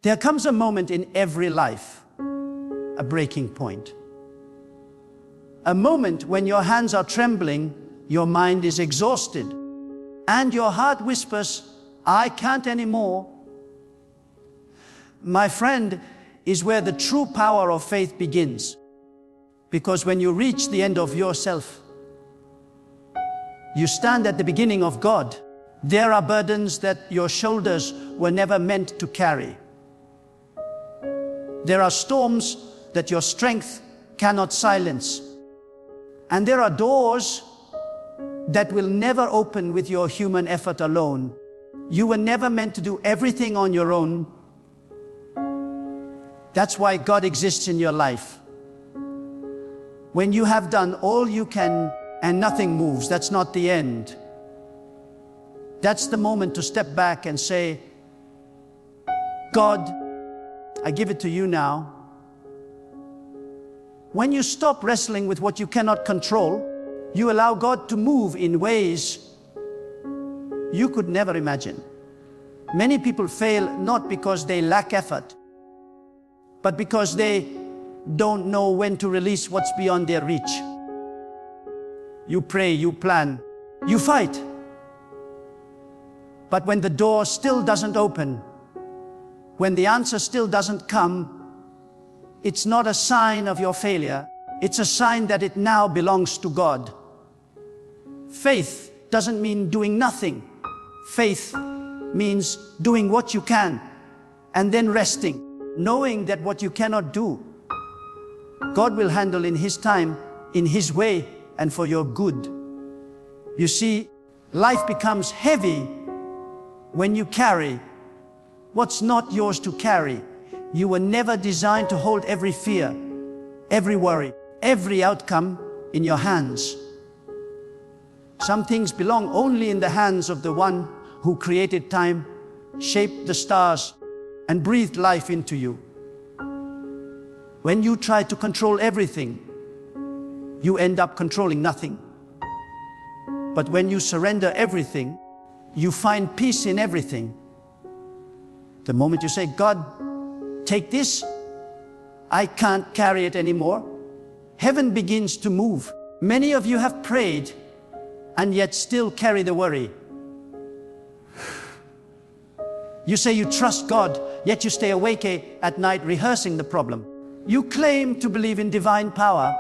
There comes a moment in every life, a breaking point. A moment when your hands are trembling, your mind is exhausted, and your heart whispers, I can't anymore. My friend, is where the true power of faith begins. Because when you reach the end of yourself, you stand at the beginning of God. There are burdens that your shoulders were never meant to carry. There are storms that your strength cannot silence. And there are doors that will never open with your human effort alone. You were never meant to do everything on your own. That's why God exists in your life. When you have done all you can and nothing moves, that's not the end. That's the moment to step back and say, God, I give it to you now. When you stop wrestling with what you cannot control, you allow God to move in ways you could never imagine. Many people fail not because they lack effort, but because they don't know when to release what's beyond their reach. You pray, you plan, you fight. But when the door still doesn't open, when the answer still doesn't come, it's not a sign of your failure. It's a sign that it now belongs to God. Faith doesn't mean doing nothing. Faith means doing what you can and then resting, knowing that what you cannot do, God will handle in His time, in His way, and for your good. You see, life becomes heavy when you carry what's not yours to carry. You were never designed to hold every fear, every worry, every outcome in your hands. Some things belong only in the hands of the one who created time, shaped the stars, and breathed life into you. When you try to control everything, you end up controlling nothing. But when you surrender everything, you find peace in everything. The moment you say, God, take this, I can't carry it anymore, heaven begins to move. Many of you have prayed and yet still carry the worry. You say you trust God, yet you stay awake at night rehearsing the problem. You claim to believe in divine power,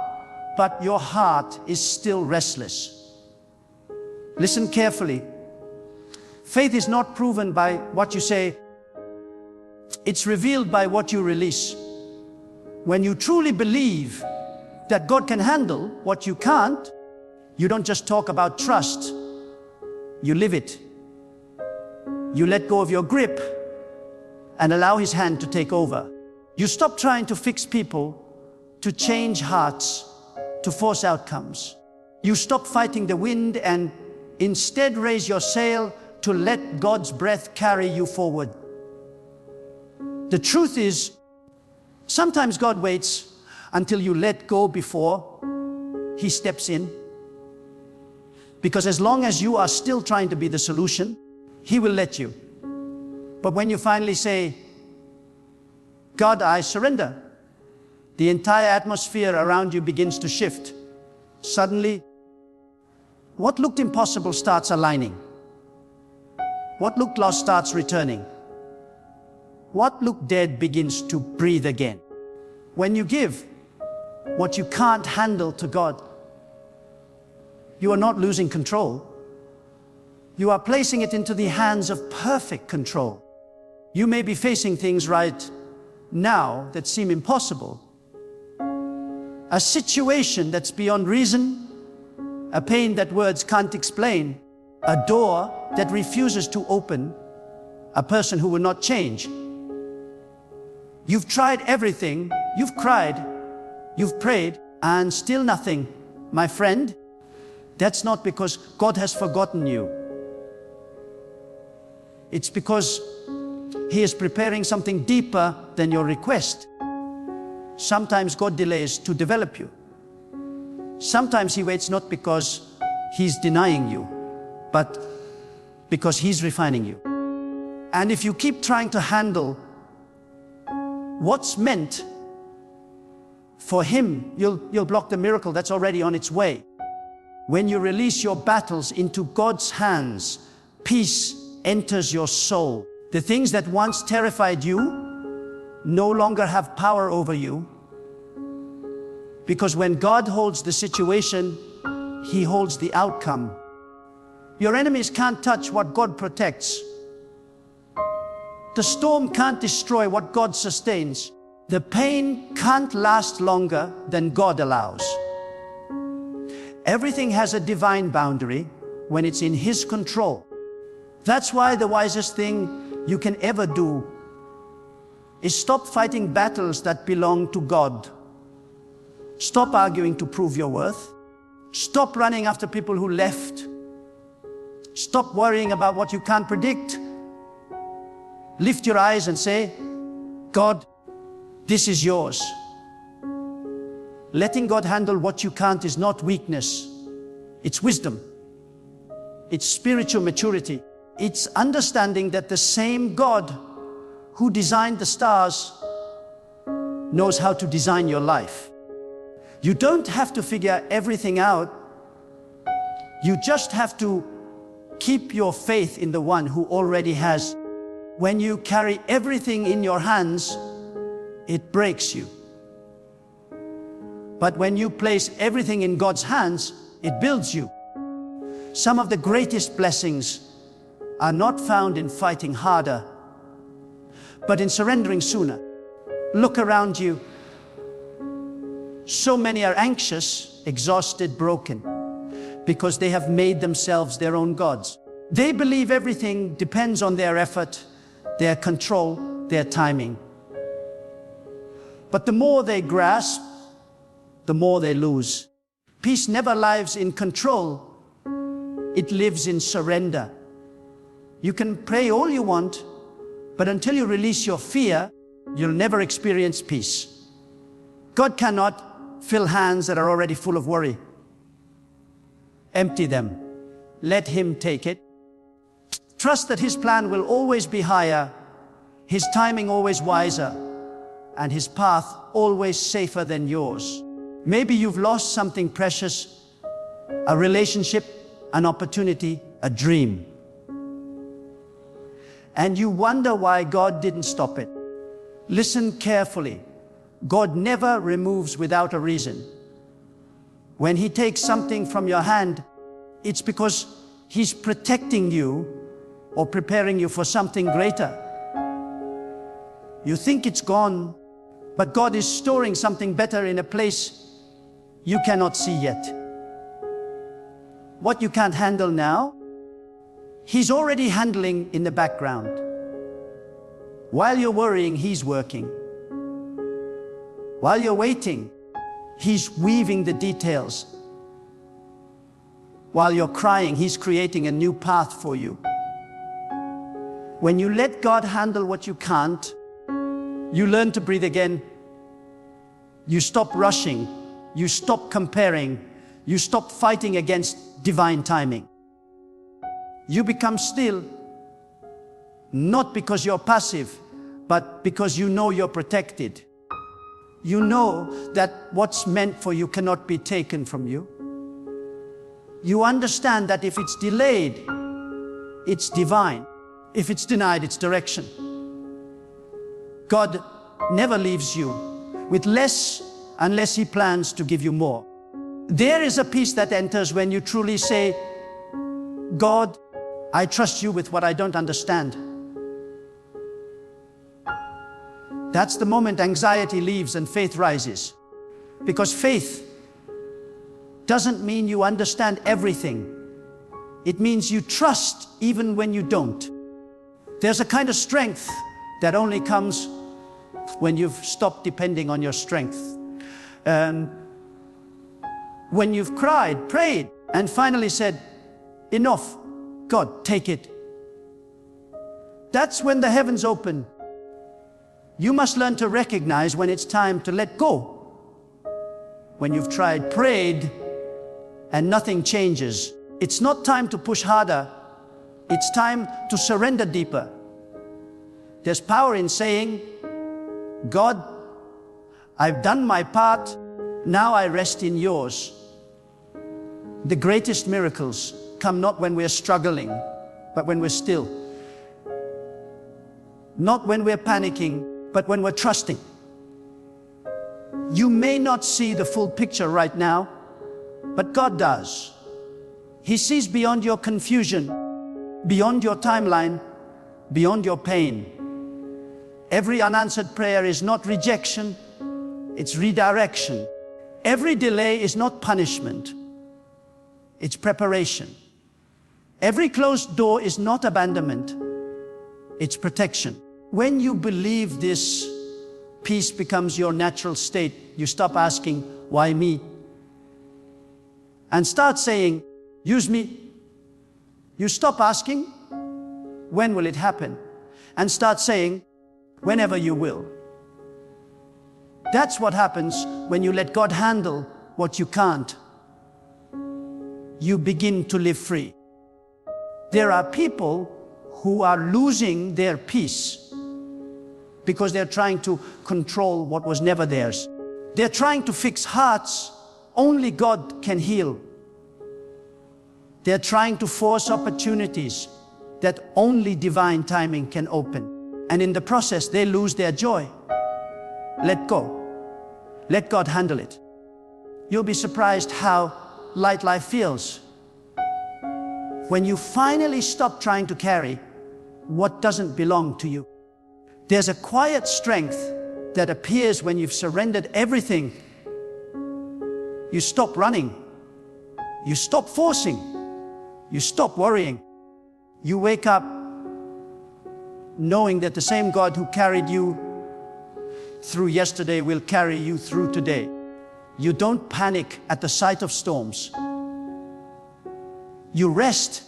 but your heart is still restless. Listen carefully. Faith is not proven by what you say. It's revealed by what you release. When you truly believe that God can handle what you can't, you don't just talk about trust, you live it. You let go of your grip and allow His hand to take over. You stop trying to fix people, to change hearts, to force outcomes. You stop fighting the wind and instead raise your sail to let God's breath carry you forward. The truth is, sometimes God waits until you let go before He steps in. Because as long as you are still trying to be the solution, He will let you. But when you finally say, God, I surrender, the entire atmosphere around you begins to shift. Suddenly, what looked impossible starts aligning. What looked lost starts returning. What looked dead begins to breathe again. When you give what you can't handle to God, you are not losing control. You are placing it into the hands of perfect control. You may be facing things right now that seem impossible. A situation that's beyond reason, a pain that words can't explain, a door that refuses to open, a person who will not change. You've tried everything, you've cried, you've prayed, and still nothing. My friend, that's not because God has forgotten you. It's because He is preparing something deeper than your request. Sometimes God delays to develop you. Sometimes He waits not because He's denying you, but because He's refining you. And if you keep trying to handle What's meant for him, you'll block the miracle that's already on its way. When you release your battles into God's hands, peace enters your soul. The things that once terrified you no longer have power over you, because when God holds the situation, He holds the outcome. Your enemies can't touch what God protects. The storm can't destroy what God sustains. The pain can't last longer than God allows. Everything has a divine boundary when it's in His control. That's why the wisest thing you can ever do is stop fighting battles that belong to God. Stop arguing to prove your worth. Stop running after people who left. Stop worrying about what you can't predict. Lift your eyes and say, God, this is yours. Letting God handle what you can't is not weakness. It's wisdom. It's spiritual maturity. It's understanding that the same God who designed the stars knows how to design your life. You don't have to figure everything out. You just have to keep your faith in the one who already has. When you carry everything in your hands, it breaks you. But when you place everything in God's hands, it builds you. Some of the greatest blessings are not found in fighting harder, but in surrendering sooner. Look around you. So many are anxious, exhausted, broken, because they have made themselves their own gods. They believe everything depends on their effort, their control, their timing. But the more they grasp, the more they lose. Peace never lives in control. It lives in surrender. You can pray all you want, but until you release your fear, you'll never experience peace. God cannot fill hands that are already full of worry. Empty them. Let Him take it. Trust that His plan will always be higher, His timing always wiser, and His path always safer than yours. Maybe you've lost something precious, a relationship, an opportunity, a dream. And you wonder why God didn't stop it. Listen carefully. God never removes without a reason. When He takes something from your hand, it's because He's protecting you or preparing you for something greater. You think it's gone, but God is storing something better in a place you cannot see yet. What you can't handle now, He's already handling in the background. While you're worrying, He's working. While you're waiting, He's weaving the details. While you're crying, He's creating a new path for you. When you let God handle what you can't, you learn to breathe again. You stop rushing. You stop comparing. You stop fighting against divine timing. You become still, not because you're passive, but because you know you're protected. You know that what's meant for you cannot be taken from you. You understand that if it's delayed, it's divine. If it's denied, it's direction. God never leaves you with less unless He plans to give you more. There is a peace that enters when you truly say, God, I trust you with what I don't understand. That's the moment anxiety leaves and faith rises. Because faith doesn't mean you understand everything. It means you trust even when you don't. There's a kind of strength that only comes when you've stopped depending on your strength. When you've cried, prayed, and finally said, enough, God, take it. That's when the heavens open. You must learn to recognize when it's time to let go. When you've tried, prayed, and nothing changes, it's not time to push harder. It's time to surrender deeper. There's power in saying, God, I've done my part, now I rest in yours. The greatest miracles come not when we're struggling, but when we're still. Not when we're panicking, but when we're trusting. You may not see the full picture right now, but God does. He sees beyond your confusion, beyond your timeline, beyond your pain. Every unanswered prayer is not rejection, it's redirection. Every delay is not punishment, it's preparation. Every closed door is not abandonment, it's protection. When you believe this, peace becomes your natural state. You stop asking, why me? And start saying, use me. You stop asking, when will it happen? And start saying, whenever you will. That's what happens when you let God handle what you can't. You begin to live free. There are people who are losing their peace because they're trying to control what was never theirs. They're trying to fix hearts only God can heal. They're trying to force opportunities that only divine timing can open. And in the process, they lose their joy. Let go. Let God handle it. You'll be surprised how light life feels when you finally stop trying to carry what doesn't belong to you. There's a quiet strength that appears when you've surrendered everything. You stop running. You stop forcing. You stop worrying. You wake up knowing that the same God who carried you through yesterday will carry you through today. You don't panic at the sight of storms. You rest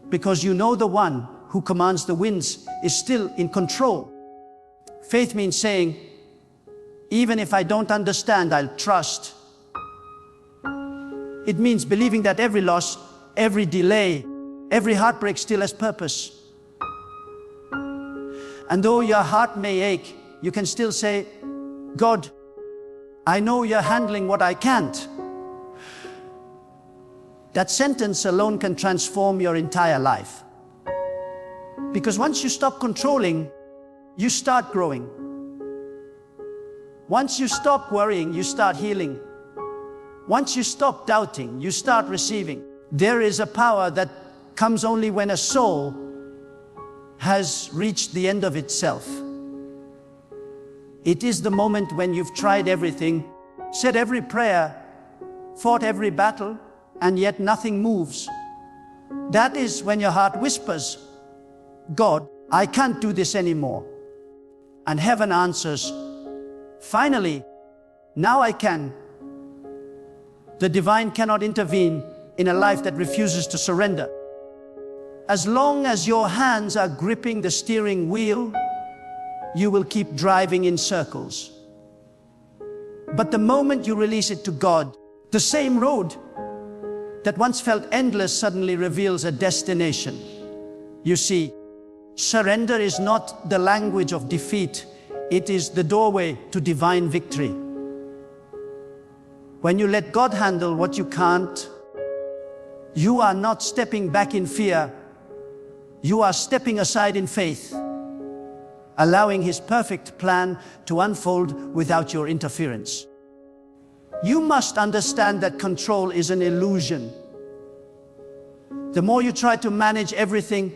because you know the one who commands the winds is still in control. Faith means saying, even if I don't understand, I'll trust. It means believing that every loss, every delay, every heartbreak still has purpose. And though your heart may ache, you can still say, God, I know you're handling what I can't. That sentence alone can transform your entire life. Because once you stop controlling, you start growing. Once you stop worrying, you start healing. Once you stop doubting, you start receiving. There is a power that comes only when a soul has reached the end of itself. It is the moment when you've tried everything, said every prayer, fought every battle, and yet nothing moves. That is when your heart whispers, God, I can't do this anymore. And heaven answers, finally, now I can. The divine cannot intervene in a life that refuses to surrender. As long as your hands are gripping the steering wheel, you will keep driving in circles. But the moment you release it to God, the same road that once felt endless suddenly reveals a destination. You see, surrender is not the language of defeat. It is the doorway to divine victory. When you let God handle what you can't, you are not stepping back in fear. You are stepping aside in faith, allowing His perfect plan to unfold without your interference. You must understand that control is an illusion. The more you try to manage everything,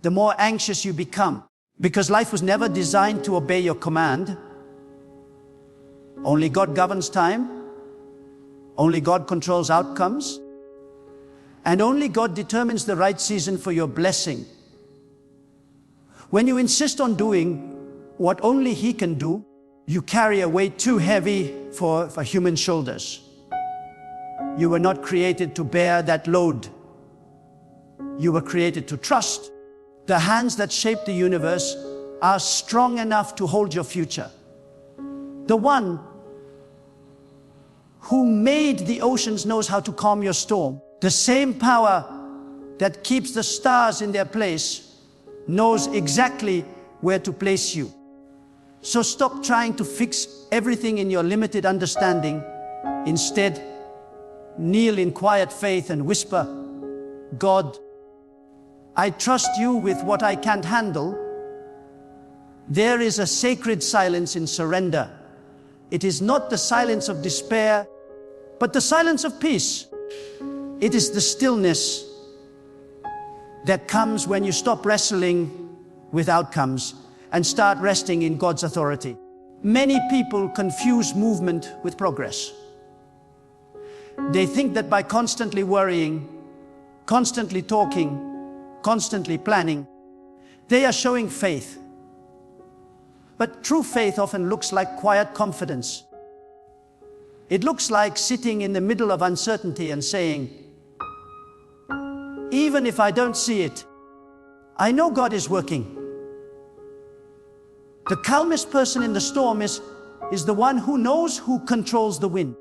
the more anxious you become. Because life was never designed to obey your command. Only God governs time. Only God controls outcomes. And only God determines the right season for your blessing. When you insist on doing what only He can do, you carry a weight too heavy for human shoulders. You were not created to bear that load. You were created to trust. The hands that shape the universe are strong enough to hold your future. The one who made the oceans knows how to calm your storm. The same power that keeps the stars in their place knows exactly where to place you. So stop trying to fix everything in your limited understanding. Instead, kneel in quiet faith and whisper, God, I trust you with what I can't handle. There is a sacred silence in surrender. It is not the silence of despair, but the silence of peace. It is the stillness that comes when you stop wrestling with outcomes and start resting in God's authority. Many people confuse movement with progress. They think that by constantly worrying, constantly talking, constantly planning, they are showing faith. But true faith often looks like quiet confidence. It looks like sitting in the middle of uncertainty and saying, even if I don't see it, I know God is working. The calmest person in the storm is the one who knows who controls the wind.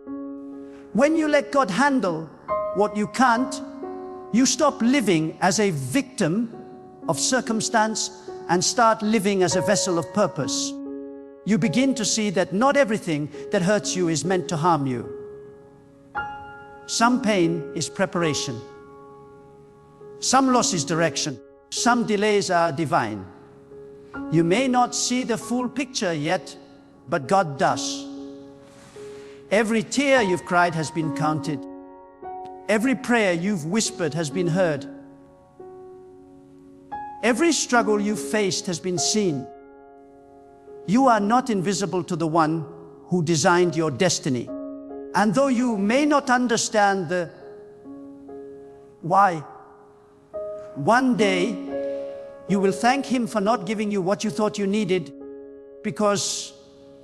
When you let God handle what you can't, you stop living as a victim of circumstance and start living as a vessel of purpose. You begin to see that not everything that hurts you is meant to harm you. Some pain is preparation. Some loss is direction. Some delays are divine. You may not see the full picture yet, but God does. Every tear you've cried has been counted. Every prayer you've whispered has been heard. Every struggle you've faced has been seen. You are not invisible to the one who designed your destiny. And though you may not understand the why, one day you will thank Him for not giving you what you thought you needed, because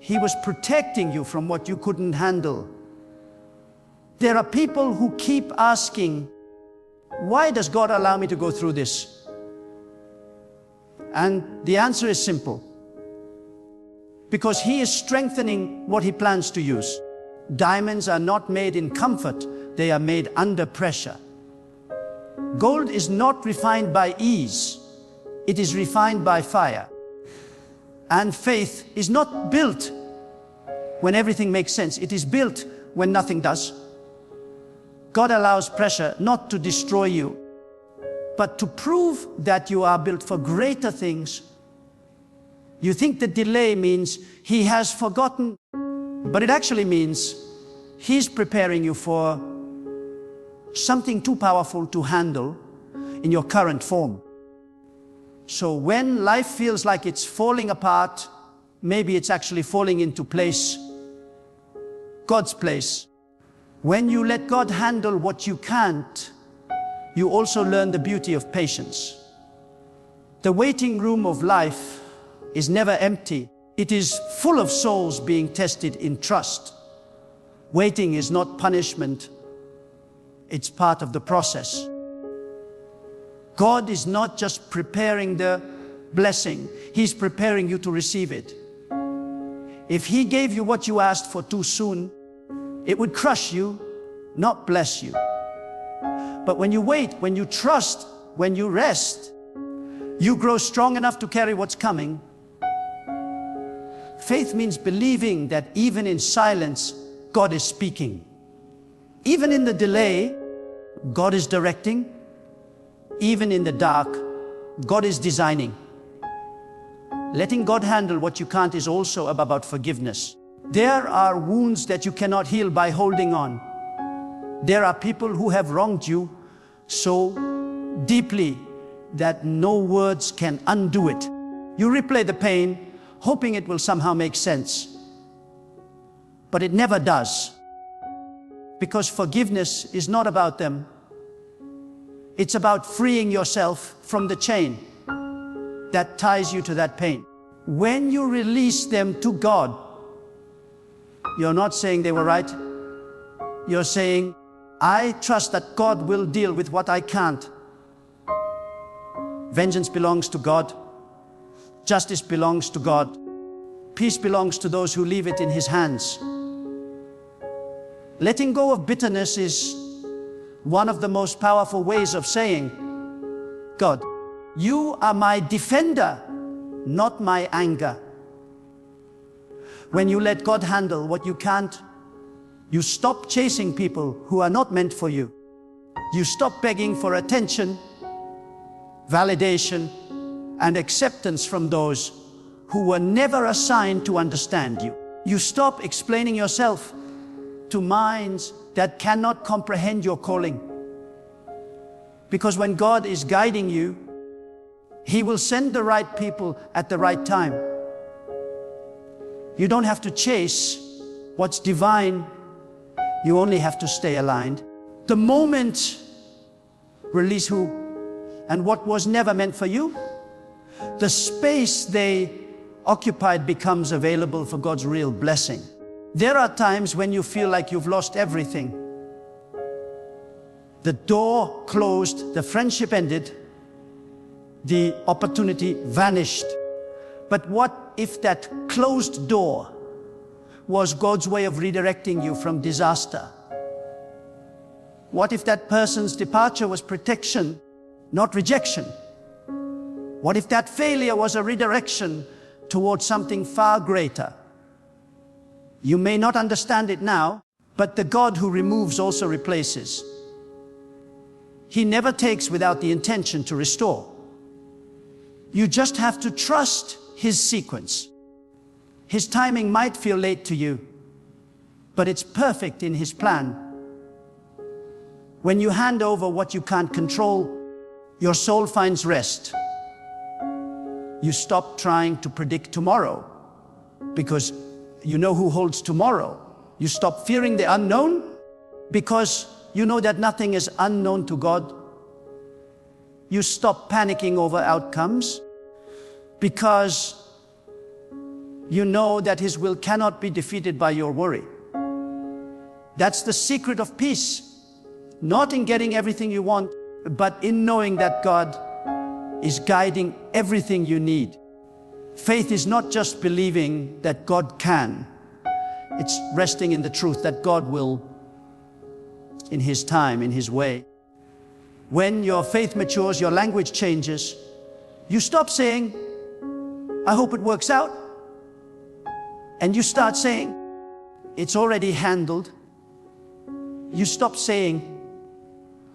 He was protecting you from what you couldn't handle. There are people who keep asking, why does God allow me to go through this? And the answer is simple. Because He is strengthening what He plans to use. Diamonds are not made in comfort, they are made under pressure. Gold is not refined by ease, it is refined by fire. And faith is not built when everything makes sense, it is built when nothing does. God allows pressure not to destroy you, but to prove that you are built for greater things. You think the delay means He has forgotten, but it actually means He's preparing you for something too powerful to handle in your current form. So when life feels like it's falling apart, maybe it's actually falling into place, God's place. When you let God handle what you can't, you also learn the beauty of patience. The waiting room of life is never empty. It is full of souls being tested in trust. Waiting is not punishment. It's part of the process. God is not just preparing the blessing, He's preparing you to receive it. If He gave you what you asked for too soon, it would crush you, not bless you. But when you wait, when you trust, when you rest, you grow strong enough to carry what's coming. Faith means believing that even in silence, God is speaking. Even in the delay, God is directing. Even in the dark, God is designing. Letting God handle what you can't is also about forgiveness. There are wounds that you cannot heal by holding on. There are people who have wronged you so deeply that no words can undo it. You replay the pain, hoping it will somehow make sense. But it never does. Because forgiveness is not about them. It's about freeing yourself from the chain that ties you to that pain. When you release them to God, you're not saying they were right. You're saying, I trust that God will deal with what I can't. Vengeance belongs to God. Justice belongs to God. Peace belongs to those who leave it in His hands. Letting go of bitterness is one of the most powerful ways of saying, God, you are my defender, not my anger. When you let God handle what you can't, you stop chasing people who are not meant for you. You stop begging for attention, validation, and acceptance from those who were never assigned to understand you. You stop explaining yourself to minds that cannot comprehend your calling. Because when God is guiding you, He will send the right people at the right time. You don't have to chase what's divine. You only have to stay aligned. The moment release who and what was never meant for you, the space they occupied becomes available for God's real blessing. There are times when you feel like you've lost everything. The door closed, the friendship ended, the opportunity vanished. But what if that closed door was God's way of redirecting you from disaster? What if that person's departure was protection, not rejection? What if that failure was a redirection towards something far greater? You may not understand it now, but the God who removes also replaces. He never takes without the intention to restore. You just have to trust His sequence. His timing might feel late to you, but it's perfect in His plan. When you hand over what you can't control, your soul finds rest. You stop trying to predict tomorrow because you know who holds tomorrow. You stop fearing the unknown because you know that nothing is unknown to God. You stop panicking over outcomes because you know that His will cannot be defeated by your worry. That's the secret of peace. Not in getting everything you want, but in knowing that God is guiding everything you need. Faith is not just believing that God can. It's resting in the truth that God will, in His time, in His way. When your faith matures, your language changes. You stop saying, I hope it works out. And you start saying, it's already handled. You stop saying,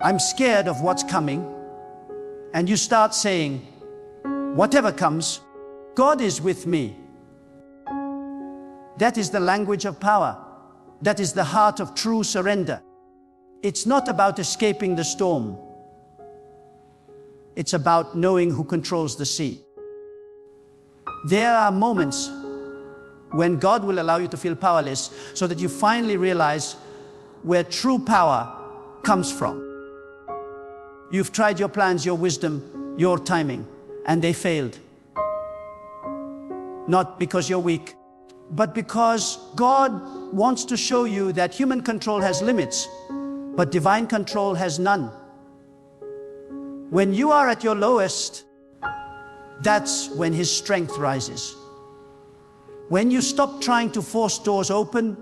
I'm scared of what's coming. And you start saying, whatever comes, God is with me. That is the language of power. That is the heart of true surrender. It's not about escaping the storm. It's about knowing who controls the sea. There are moments when God will allow you to feel powerless so that you finally realize where true power comes from. You've tried your plans, your wisdom, your timing, and they failed. Not because you're weak, but because God wants to show you that human control has limits, but divine control has none. When you are at your lowest, that's when His strength rises. When you stop trying to force doors open,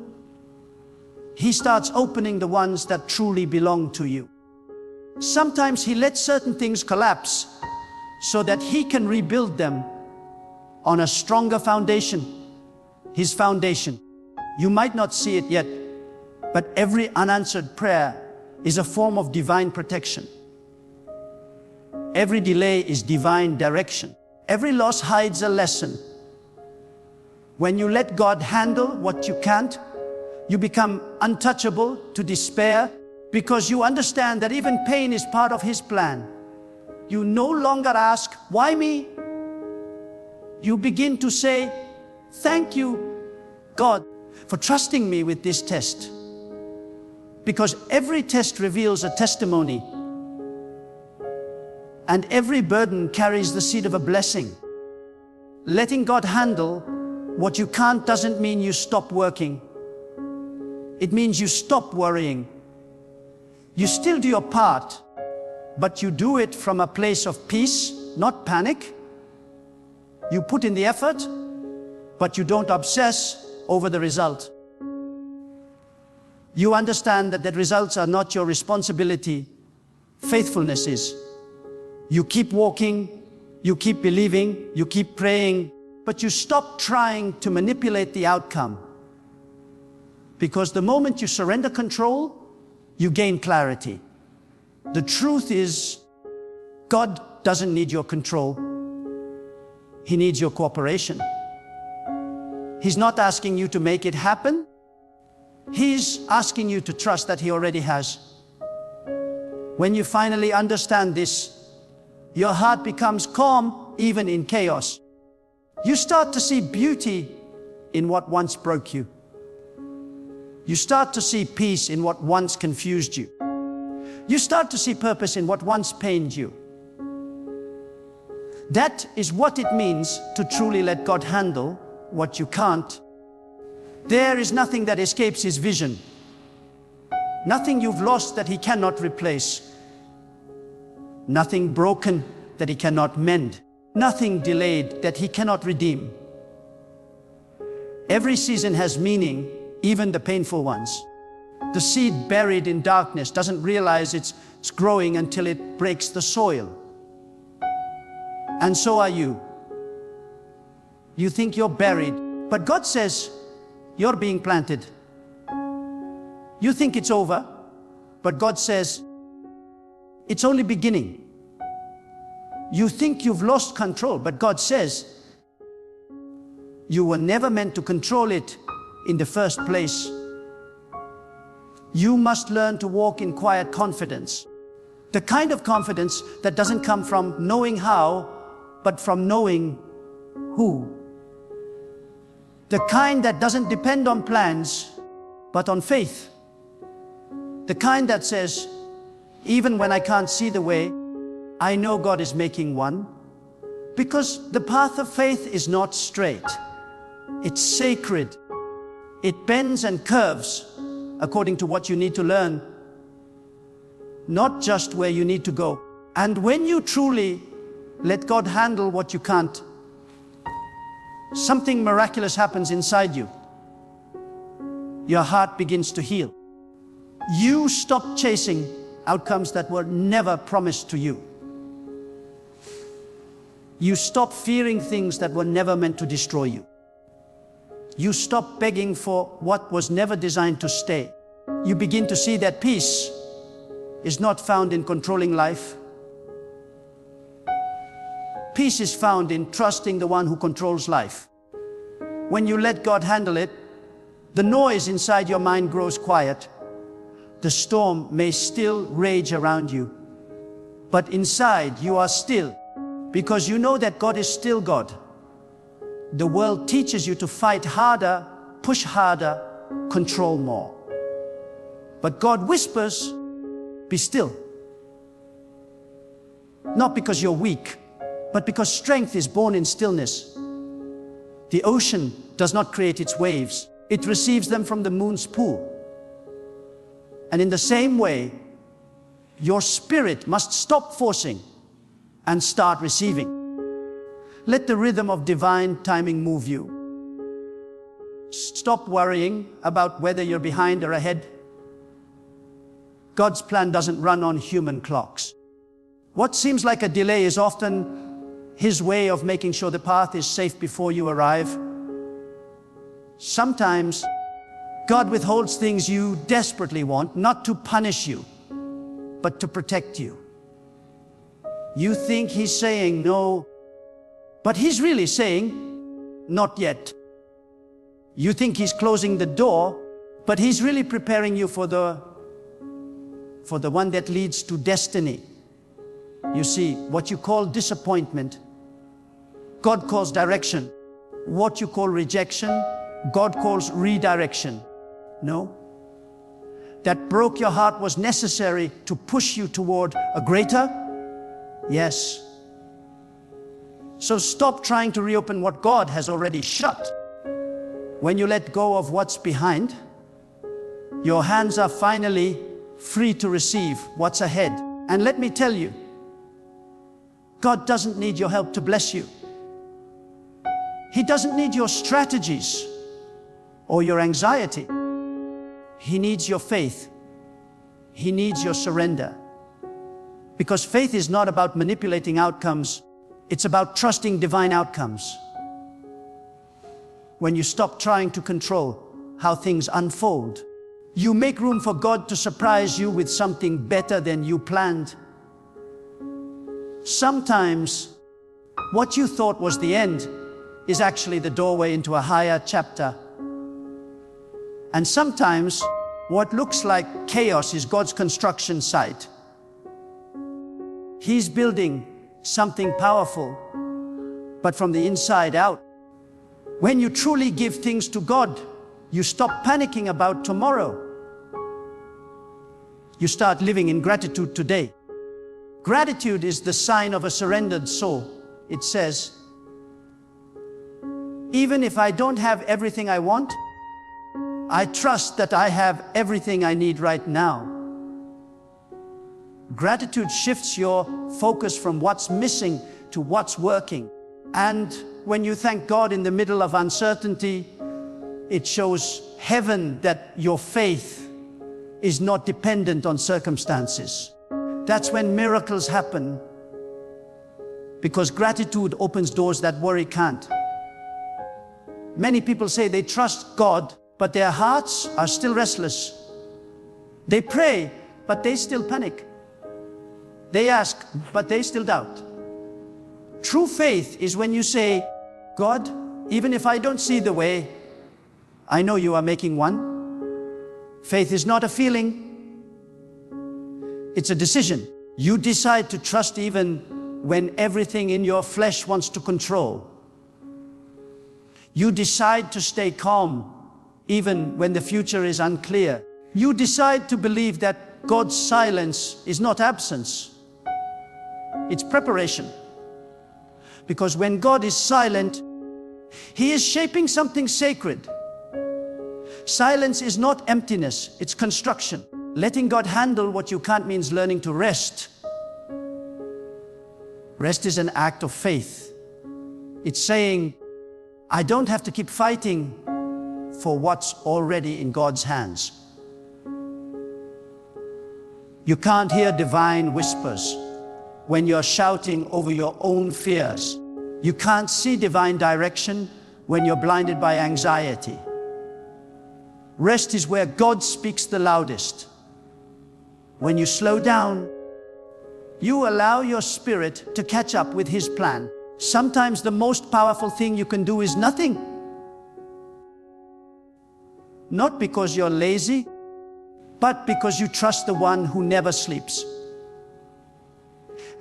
He starts opening the ones that truly belong to you. Sometimes He lets certain things collapse so that He can rebuild them on a stronger foundation, His foundation. You might not see it yet, but every unanswered prayer is a form of divine protection. Every delay is divine direction. Every loss hides a lesson. When you let God handle what you can't, you become untouchable to despair because you understand that even pain is part of His plan. You no longer ask, why me? You begin to say, thank you, God, for trusting me with this test. Because every test reveals a testimony, and every burden carries the seed of a blessing. Letting God handle what you can't doesn't mean you stop working. It means you stop worrying. You still do your part, but you do it from a place of peace, not panic. You put in the effort, but you don't obsess over the result. You understand that the results are not your responsibility. Faithfulness is. You keep walking, you keep believing, you keep praying, but you stop trying to manipulate the outcome. Because the moment you surrender control, you gain clarity. The truth is, God doesn't need your control. He needs your cooperation. He's not asking you to make it happen. He's asking you to trust that He already has. When you finally understand this, your heart becomes calm even in chaos. You start to see beauty in what once broke you. You start to see peace in what once confused you. You start to see purpose in what once pained you. That is what it means to truly let God handle what you can't. There is nothing that escapes His vision. Nothing you've lost that He cannot replace. Nothing broken that He cannot mend. Nothing delayed that He cannot redeem. Every season has meaning, even the painful ones. The seed buried in darkness doesn't realize it's growing until it breaks the soil. And so are you. You think you're buried, but God says you're being planted. You think it's over, but God says it's only beginning. You think you've lost control, but God says you were never meant to control it in the first place. You must learn to walk in quiet confidence. The kind of confidence that doesn't come from knowing how, but from knowing who. The kind that doesn't depend on plans, but on faith. The kind that says, even when I can't see the way, I know God is making one. Because the path of faith is not straight. It's sacred. It bends and curves according to what you need to learn, not just where you need to go. And when you truly let God handle what you can't, something miraculous happens inside you. Your heart begins to heal. You stop chasing outcomes that were never promised to you. You stop fearing things that were never meant to destroy you. You stop begging for what was never designed to stay. You begin to see that peace is not found in controlling life. Peace is found in trusting the one who controls life. When you let God handle it, the noise inside your mind grows quiet. The storm may still rage around you, but inside you are still, because you know that God is still God. The world teaches you to fight harder, push harder, control more. But God whispers, be still. Not because you're weak, but because strength is born in stillness. The ocean does not create its waves. It receives them from the moon's pool. And in the same way, your spirit must stop forcing and start receiving. Let the rhythm of divine timing move you. Stop worrying about whether you're behind or ahead. God's plan doesn't run on human clocks. What seems like a delay is often His way of making sure the path is safe before you arrive. Sometimes God withholds things you desperately want, not to punish you, but to protect you. You think He's saying no, but He's really saying, not yet. You think He's closing the door, but He's really preparing you for the one that leads to destiny. You see, what you call disappointment, God calls direction. What you call rejection, God calls redirection. No? That broke your heart was necessary to push you toward a greater? Yes. So stop trying to reopen what God has already shut. When you let go of what's behind, your hands are finally free to receive what's ahead. And let me tell you, God doesn't need your help to bless you. He doesn't need your strategies or your anxiety. He needs your faith. He needs your surrender. Because faith is not about manipulating outcomes. It's about trusting divine outcomes. when you stop trying to control how things unfold. You make room for God to surprise you with something better than you planned. Sometimes, what you thought was the end is actually the doorway into a higher chapter. And sometimes, what looks like chaos is God's construction site. He's building something powerful, but from the inside out. When you truly give things to God, you stop panicking about tomorrow. You start living in gratitude today. Gratitude is the sign of a surrendered soul. It says, even if I don't have everything I want, I trust that I have everything I need right now. Gratitude shifts your focus from what's missing to what's working. And when you thank God in the middle of uncertainty, it shows heaven that your faith is not dependent on circumstances. That's when miracles happen, because gratitude opens doors that worry can't. Many people say they trust God, but their hearts are still restless. They pray, but they still panic. They ask, but they still doubt. True faith is when you say, God, even if I don't see the way, I know you are making one. Faith is not a feeling. It's a decision. You decide to trust even when everything in your flesh wants to control. You decide to stay calm even when the future is unclear. You decide to believe that God's silence is not absence. It's preparation. Because when God is silent, He is shaping something sacred. Silence is not emptiness, it's construction. Letting God handle what you can't means learning to rest. Rest is an act of faith. It's saying, I don't have to keep fighting for what's already in God's hands. You can't hear divine whispers when you're shouting over your own fears. You can't see divine direction when you're blinded by anxiety. Rest is where God speaks the loudest. When you slow down, you allow your spirit to catch up with His plan. Sometimes the most powerful thing you can do is nothing. Not because you're lazy, but because you trust the one who never sleeps.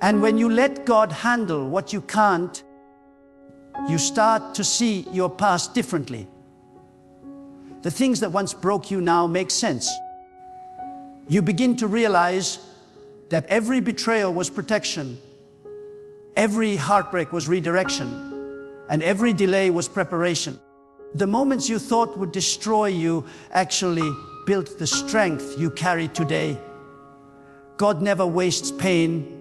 And when you let God handle what you can't, you start to see your past differently. The things that once broke you now make sense. You begin to realize that every betrayal was protection, every heartbreak was redirection, and every delay was preparation. The moments you thought would destroy you actually built the strength you carry today. God never wastes pain.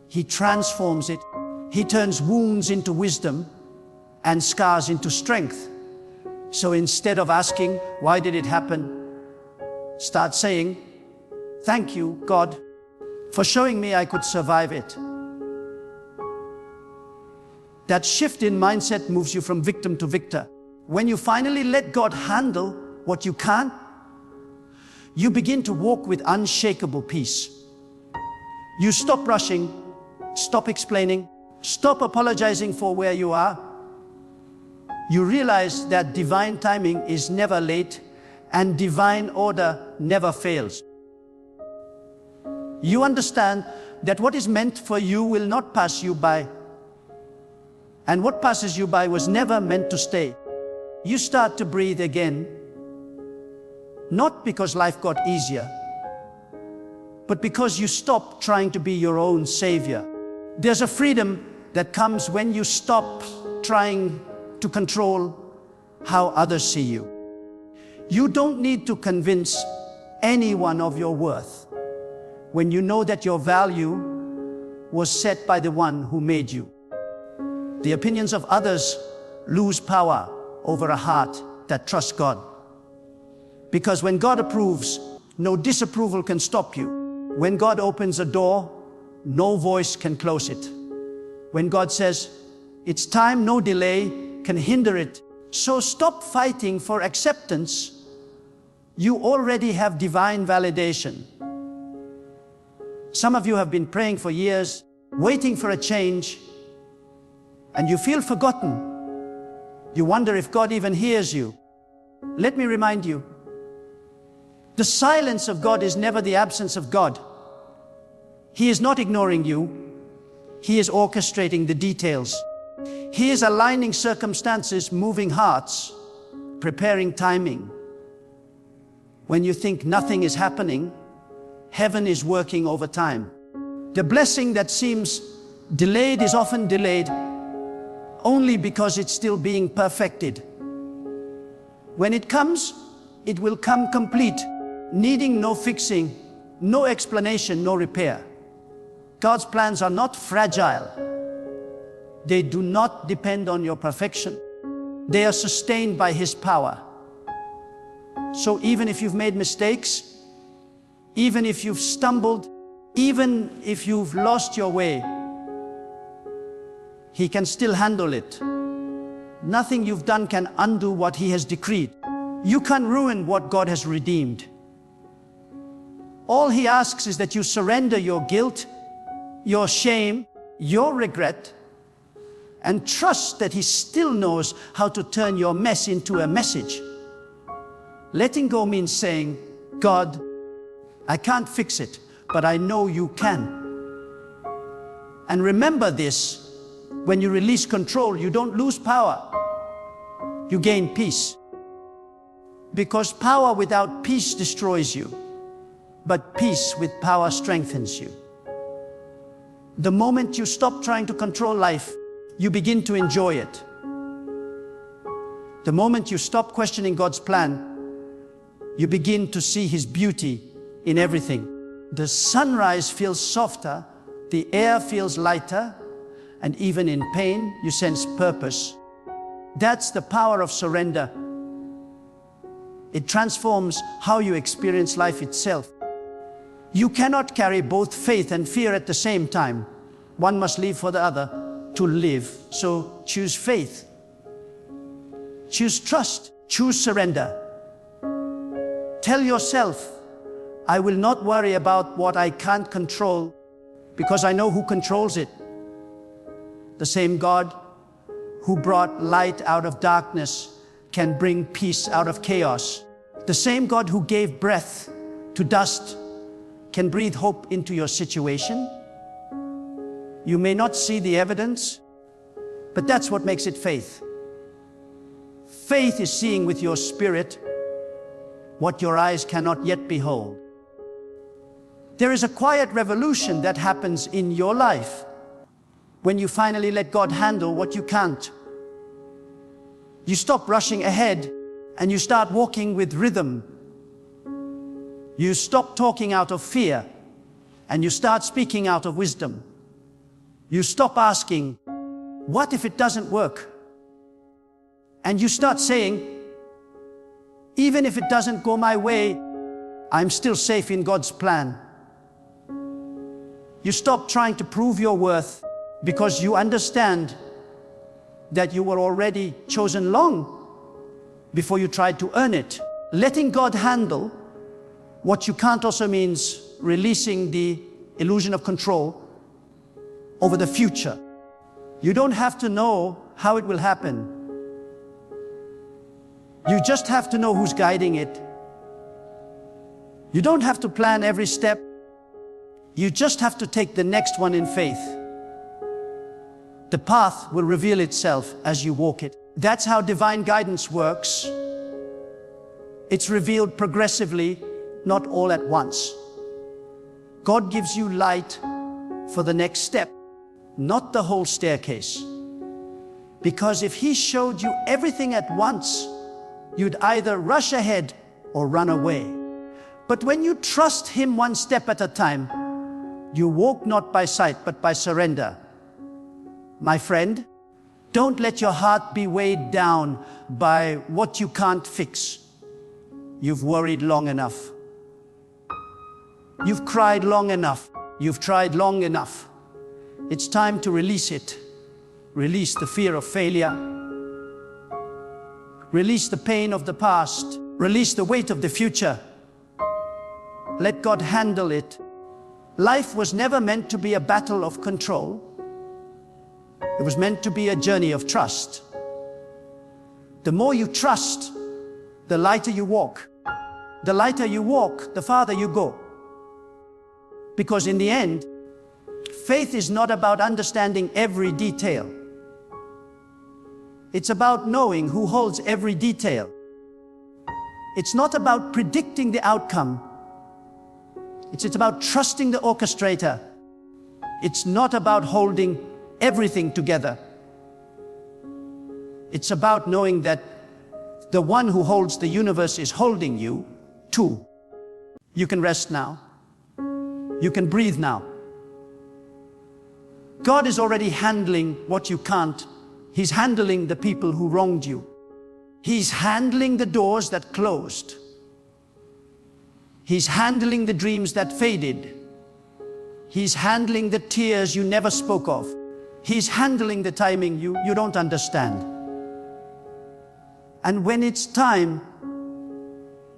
He transforms it. He turns wounds into wisdom and scars into strength. So instead of asking, why did it happen? Start saying, thank you, God, for showing me I could survive it. That shift in mindset moves you from victim to victor. When you finally let God handle what you can't, you begin to walk with unshakable peace. You stop rushing, stop explaining, stop apologizing for where you are. You realize that divine timing is never late and divine order never fails. You understand that what is meant for you will not pass you by, and what passes you by was never meant to stay. You start to breathe again, not because life got easier, but because you stop trying to be your own savior. There's a freedom that comes when you stop trying to control how others see you. You don't need to convince anyone of your worth when you know that your value was set by the one who made you. The opinions of others lose power over a heart that trusts God. Because when God approves, no disapproval can stop you. When God opens a door, no voice can close it. When God says, it's time, no delay can hinder it. So stop fighting for acceptance. You already have divine validation. Some of you have been praying for years, waiting for a change, and you feel forgotten. You wonder if God even hears you. Let me remind you, the silence of God is never the absence of God. He is not ignoring you. He is orchestrating the details. He is aligning circumstances, moving hearts, preparing timing. When you think nothing is happening, heaven is working over time. The blessing that seems delayed is often delayed only because it's still being perfected. When it comes, it will come complete, needing no fixing, no explanation, no repair. God's plans are not fragile. They do not depend on your perfection. They are sustained by His power. So even if you've made mistakes, even if you've stumbled, even if you've lost your way, He can still handle it. Nothing you've done can undo what He has decreed. You can't ruin what God has redeemed. All He asks is that you surrender your guilt, your shame, your regret, and trust that He still knows how to turn your mess into a message. Letting go means saying, God, I can't fix it, but I know you can. And remember this, when you release control, you don't lose power. You gain peace. Because power without peace destroys you, but peace with power strengthens you. The moment you stop trying to control life, you begin to enjoy it. The moment you stop questioning God's plan, you begin to see His beauty in everything. The sunrise feels softer, the air feels lighter, and even in pain, you sense purpose. That's the power of surrender. It transforms how you experience life itself. You cannot carry both faith and fear at the same time. One must live for the other to live. So choose faith. Choose trust. Choose surrender. Tell yourself, I will not worry about what I can't control because I know who controls it. The same God who brought light out of darkness can bring peace out of chaos. The same God who gave breath to dust can breathe hope into your situation. You may not see the evidence, but that's what makes it faith. Faith is seeing with your spirit what your eyes cannot yet behold. There is a quiet revolution that happens in your life when you finally let God handle what you can't. You stop rushing ahead and you start walking with rhythm. You stop talking out of fear and you start speaking out of wisdom. You stop asking, what if it doesn't work? And you start saying, even if it doesn't go my way, I'm still safe in God's plan. You stop trying to prove your worth because you understand that you were already chosen long before you tried to earn it. Letting God handle what you can't also means releasing the illusion of control over the future. You don't have to know how it will happen. You just have to know who's guiding it. You don't have to plan every step. You just have to take the next one in faith. The path will reveal itself as you walk it. That's how divine guidance works. It's revealed progressively, not all at once. God gives you light for the next step, not the whole staircase. Because if He showed you everything at once, you'd either rush ahead or run away. But when you trust Him one step at a time, you walk not by sight, but by surrender. My friend, don't let your heart be weighed down by what you can't fix. You've worried long enough. You've cried long enough. You've tried long enough. It's time to release it. Release the fear of failure. Release the pain of the past. Release the weight of the future. Let God handle it. Life was never meant to be a battle of control. It was meant to be a journey of trust. The more you trust, the lighter you walk. The lighter you walk, the farther you go. Because in the end, faith is not about understanding every detail. It's about knowing who holds every detail. It's not about predicting the outcome. It's about trusting the orchestrator. It's not about holding everything together. It's about knowing that the one who holds the universe is holding you too. You can rest now. You can breathe now. God is already handling what you can't. He's handling the people who wronged you. He's handling the doors that closed. He's handling the dreams that faded. He's handling the tears you never spoke of. He's handling the timing you don't understand. And when it's time,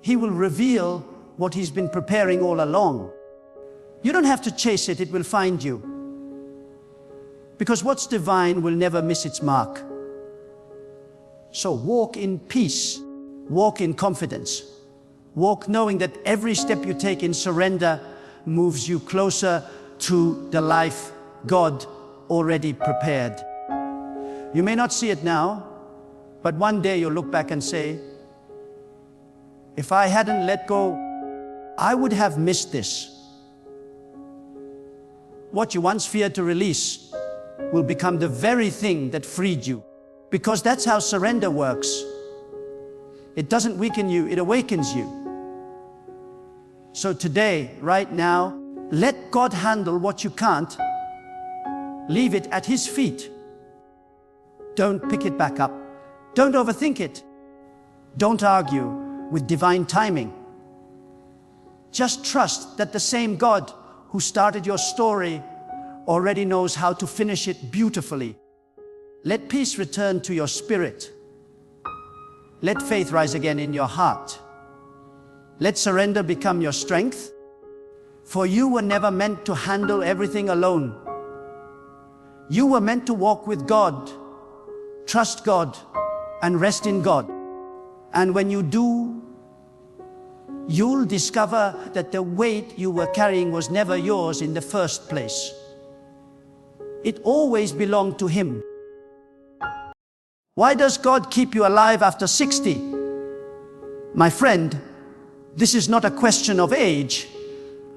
He will reveal what He's been preparing all along. You don't have to chase it, it will find you. Because what's divine will never miss its mark. So walk in peace, walk in confidence, walk knowing that every step you take in surrender moves you closer to the life God already prepared. You may not see it now, but one day you'll look back and say, if I hadn't let go, I would have missed this. What you once feared to release will become the very thing that freed you. Because that's how surrender works. It doesn't weaken you, it awakens you. So today, right now, let God handle what you can't. Leave it at His feet. Don't pick it back up. Don't overthink it. Don't argue with divine timing. Just trust that the same God who started your story already knows how to finish it beautifully. Let peace return to your spirit. Let faith rise again in your heart. Let surrender become your strength. For you were never meant to handle everything alone. You were meant to walk with God, trust God, and rest in God. And when you do, you'll discover that the weight you were carrying was never yours in the first place. It always belonged to Him. Why does God keep you alive after 60? My friend, this is not a question of age,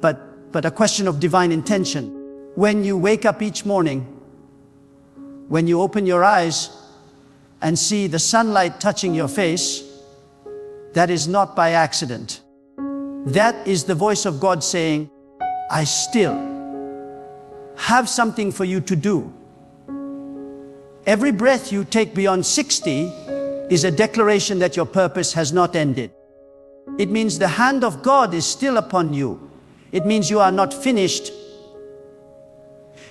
but a question of divine intention. When you wake up each morning, when you open your eyes and see the sunlight touching your face, that is not by accident. That is the voice of God saying, I still have something for you to do. Every breath you take beyond 60 is a declaration that your purpose has not ended. It means the hand of God is still upon you. It means you are not finished.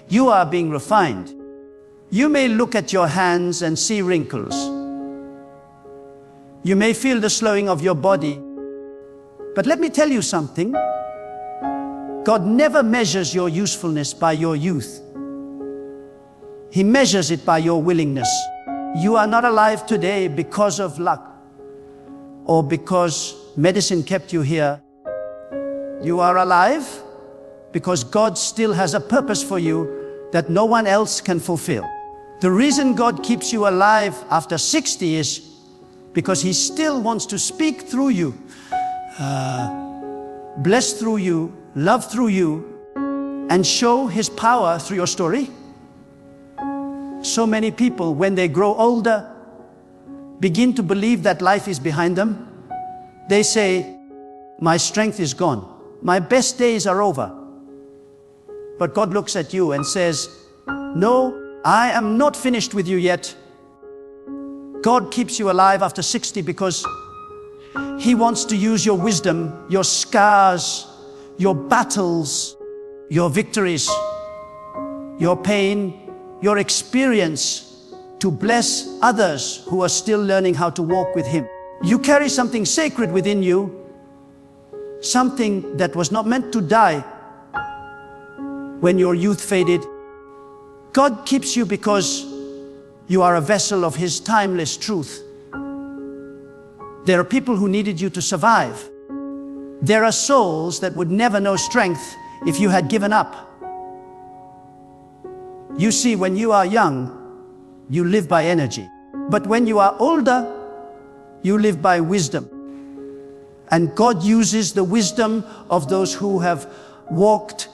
You are being refined. You may look at your hands and see wrinkles. You may feel the slowing of your body. But let me tell you something. God never measures your usefulness by your youth. He measures it by your willingness. You are not alive today because of luck or because medicine kept you here. You are alive because God still has a purpose for you that no one else can fulfill. The reason God keeps you alive after 60 is because He still wants to speak through you, bless through you, love through you, and show His power through your story. So many people, when they grow older, begin to believe that life is behind them. They say, my strength is gone. My best days are over. But God looks at you and says, no, I am not finished with you yet. God keeps you alive after 60 because He wants to use your wisdom, your scars, your battles, your victories, your pain, your experience to bless others who are still learning how to walk with Him. You carry something sacred within you, something that was not meant to die when your youth faded. God keeps you because you are a vessel of His timeless truth. There are people who needed you to survive. There are souls that would never know strength if you had given up. You see, when you are young, you live by energy. But when you are older, you live by wisdom. And God uses the wisdom of those who have walked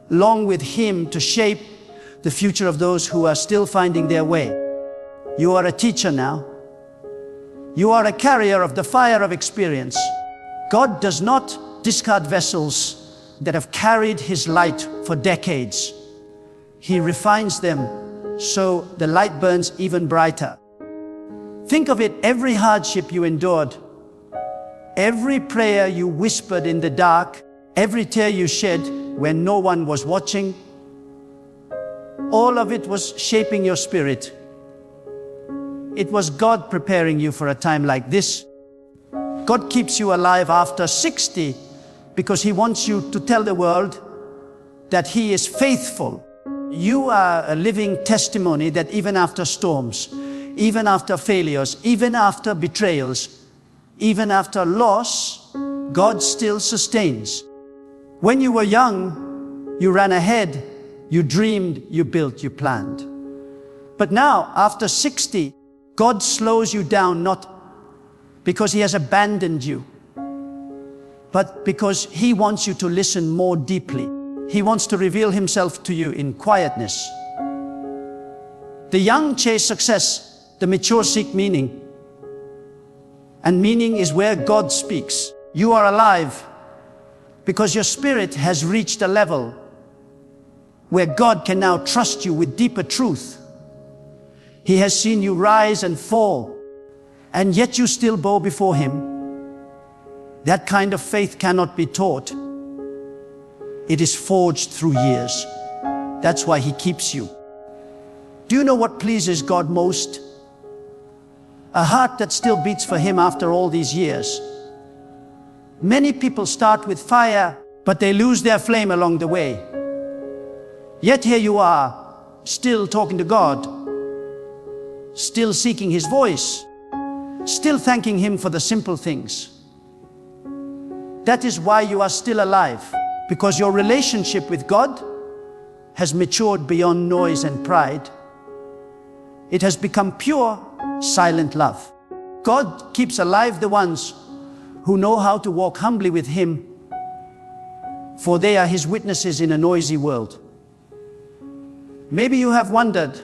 long with Him to shape the future of those who are still finding their way. You are a teacher now. You are a carrier of the fire of experience. God does not discard vessels that have carried His light for decades. He refines them so the light burns even brighter. Think of it, every hardship you endured, every prayer you whispered in the dark, every tear you shed when no one was watching, all of it was shaping your spirit. It was God preparing you for a time like this. God keeps you alive after 60 because He wants you to tell the world that He is faithful. You are a living testimony that even after storms, even after failures, even after betrayals, even after loss, God still sustains. When you were young, you ran ahead, you dreamed, you built, you planned. But now, after 60, God slows you down, not because He has abandoned you, but because He wants you to listen more deeply. He wants to reveal Himself to you in quietness. The young chase success, the mature seek meaning. And meaning is where God speaks. You are alive because your spirit has reached a level where God can now trust you with deeper truth. He has seen you rise and fall, and yet you still bow before Him. That kind of faith cannot be taught. It is forged through years. That's why He keeps you. Do you know what pleases God most? A heart that still beats for Him after all these years. Many people start with fire, but they lose their flame along the way. Yet here you are, still talking to God, still seeking His voice, still thanking Him for the simple things. That is why you are still alive, because your relationship with God has matured beyond noise and pride. It has become pure, silent love. God keeps alive the ones who know how to walk humbly with Him, for they are His witnesses in a noisy world. Maybe you have wondered,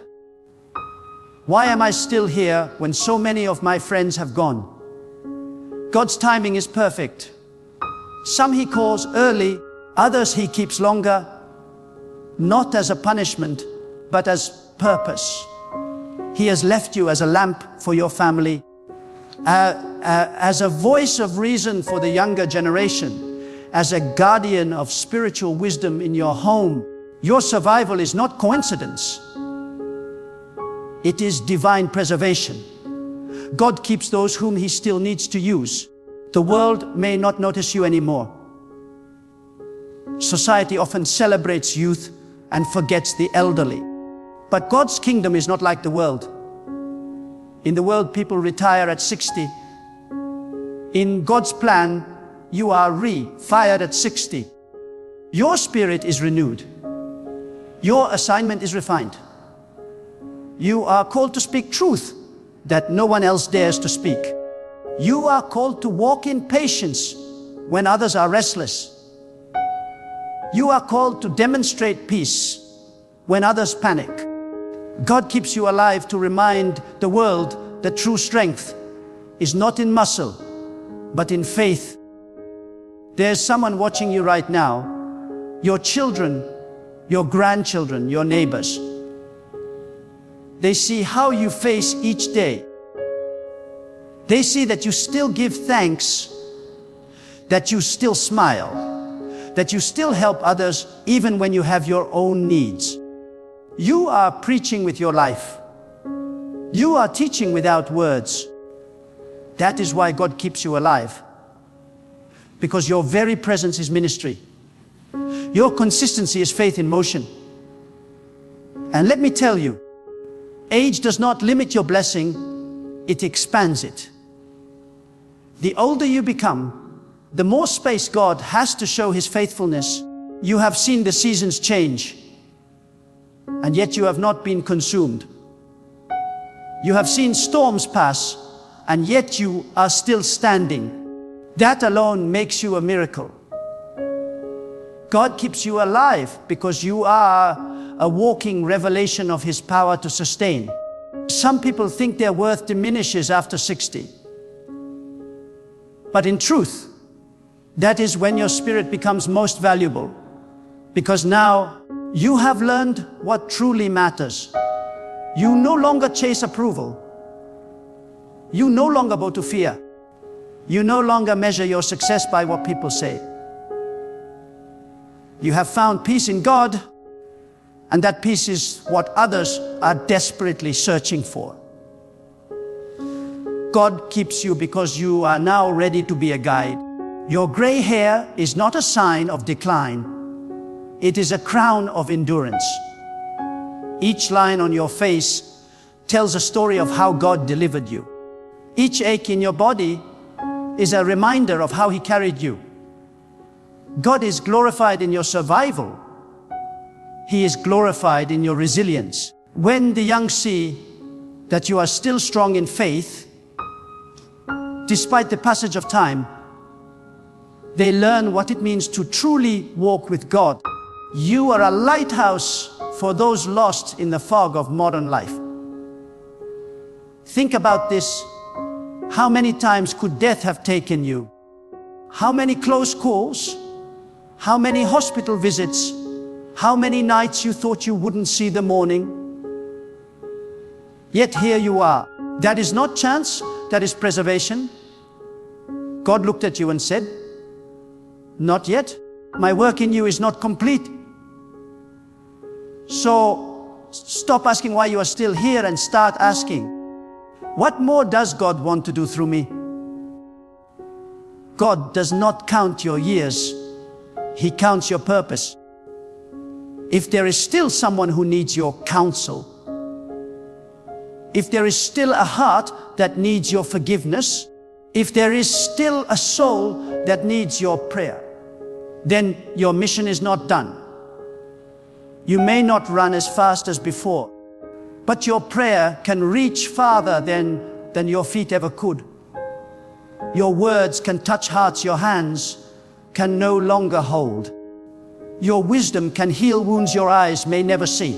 why am I still here when so many of my friends have gone? God's timing is perfect. Some He calls early, others He keeps longer, not as a punishment, but as purpose. He has left you as a lamp for your family, as a voice of reason for the younger generation, as a guardian of spiritual wisdom in your home. Your survival is not coincidence. It is divine preservation. God keeps those whom He still needs to use. The world may not notice you anymore. Society often celebrates youth and forgets the elderly. But God's kingdom is not like the world. In the world, people retire at 60. In God's plan, you are fired at 60. Your spirit is renewed. Your assignment is refined. You are called to speak truth that no one else dares to speak. You are called to walk in patience when others are restless. You are called to demonstrate peace when others panic. God keeps you alive to remind the world that true strength is not in muscle, but in faith. There's someone watching you right now, your children, your grandchildren, your neighbors. They see how you face each day. They see that you still give thanks, that you still smile, that you still help others even when you have your own needs. You are preaching with your life. You are teaching without words. That is why God keeps you alive. Because your very presence is ministry. Your consistency is faith in motion. And let me tell you, age does not limit your blessing, it expands it. The older you become, the more space God has to show His faithfulness. You have seen the seasons change, and yet you have not been consumed. You have seen storms pass, and yet you are still standing. That alone makes you a miracle. God keeps you alive because you are a walking revelation of His power to sustain. Some people think their worth diminishes after 60. But in truth, that is when your spirit becomes most valuable, because now you have learned what truly matters. You no longer chase approval. You no longer bow to fear. You no longer measure your success by what people say. You have found peace in God, and that peace is what others are desperately searching for. God keeps you because you are now ready to be a guide. Your gray hair is not a sign of decline. It is a crown of endurance. Each line on your face tells a story of how God delivered you. Each ache in your body is a reminder of how He carried you. God is glorified in your survival. He is glorified in your resilience. When the young see that you are still strong in faith, despite the passage of time, they learn what it means to truly walk with God. You are a lighthouse for those lost in the fog of modern life. Think about this. How many times could death have taken you? How many close calls? How many hospital visits? How many nights you thought you wouldn't see the morning? Yet here you are. That is not chance, that is preservation. God looked at you and said, "Not yet. My work in you is not complete." So stop asking why you are still here and start asking, what more does God want to do through me? God does not count your years. He counts your purpose. If there is still someone who needs your counsel, if there is still a heart that needs your forgiveness, if there is still a soul that needs your prayer, then your mission is not done. You may not run as fast as before, but your prayer can reach farther than your feet ever could. Your words can touch hearts your hands can no longer hold. Your wisdom can heal wounds your eyes may never see.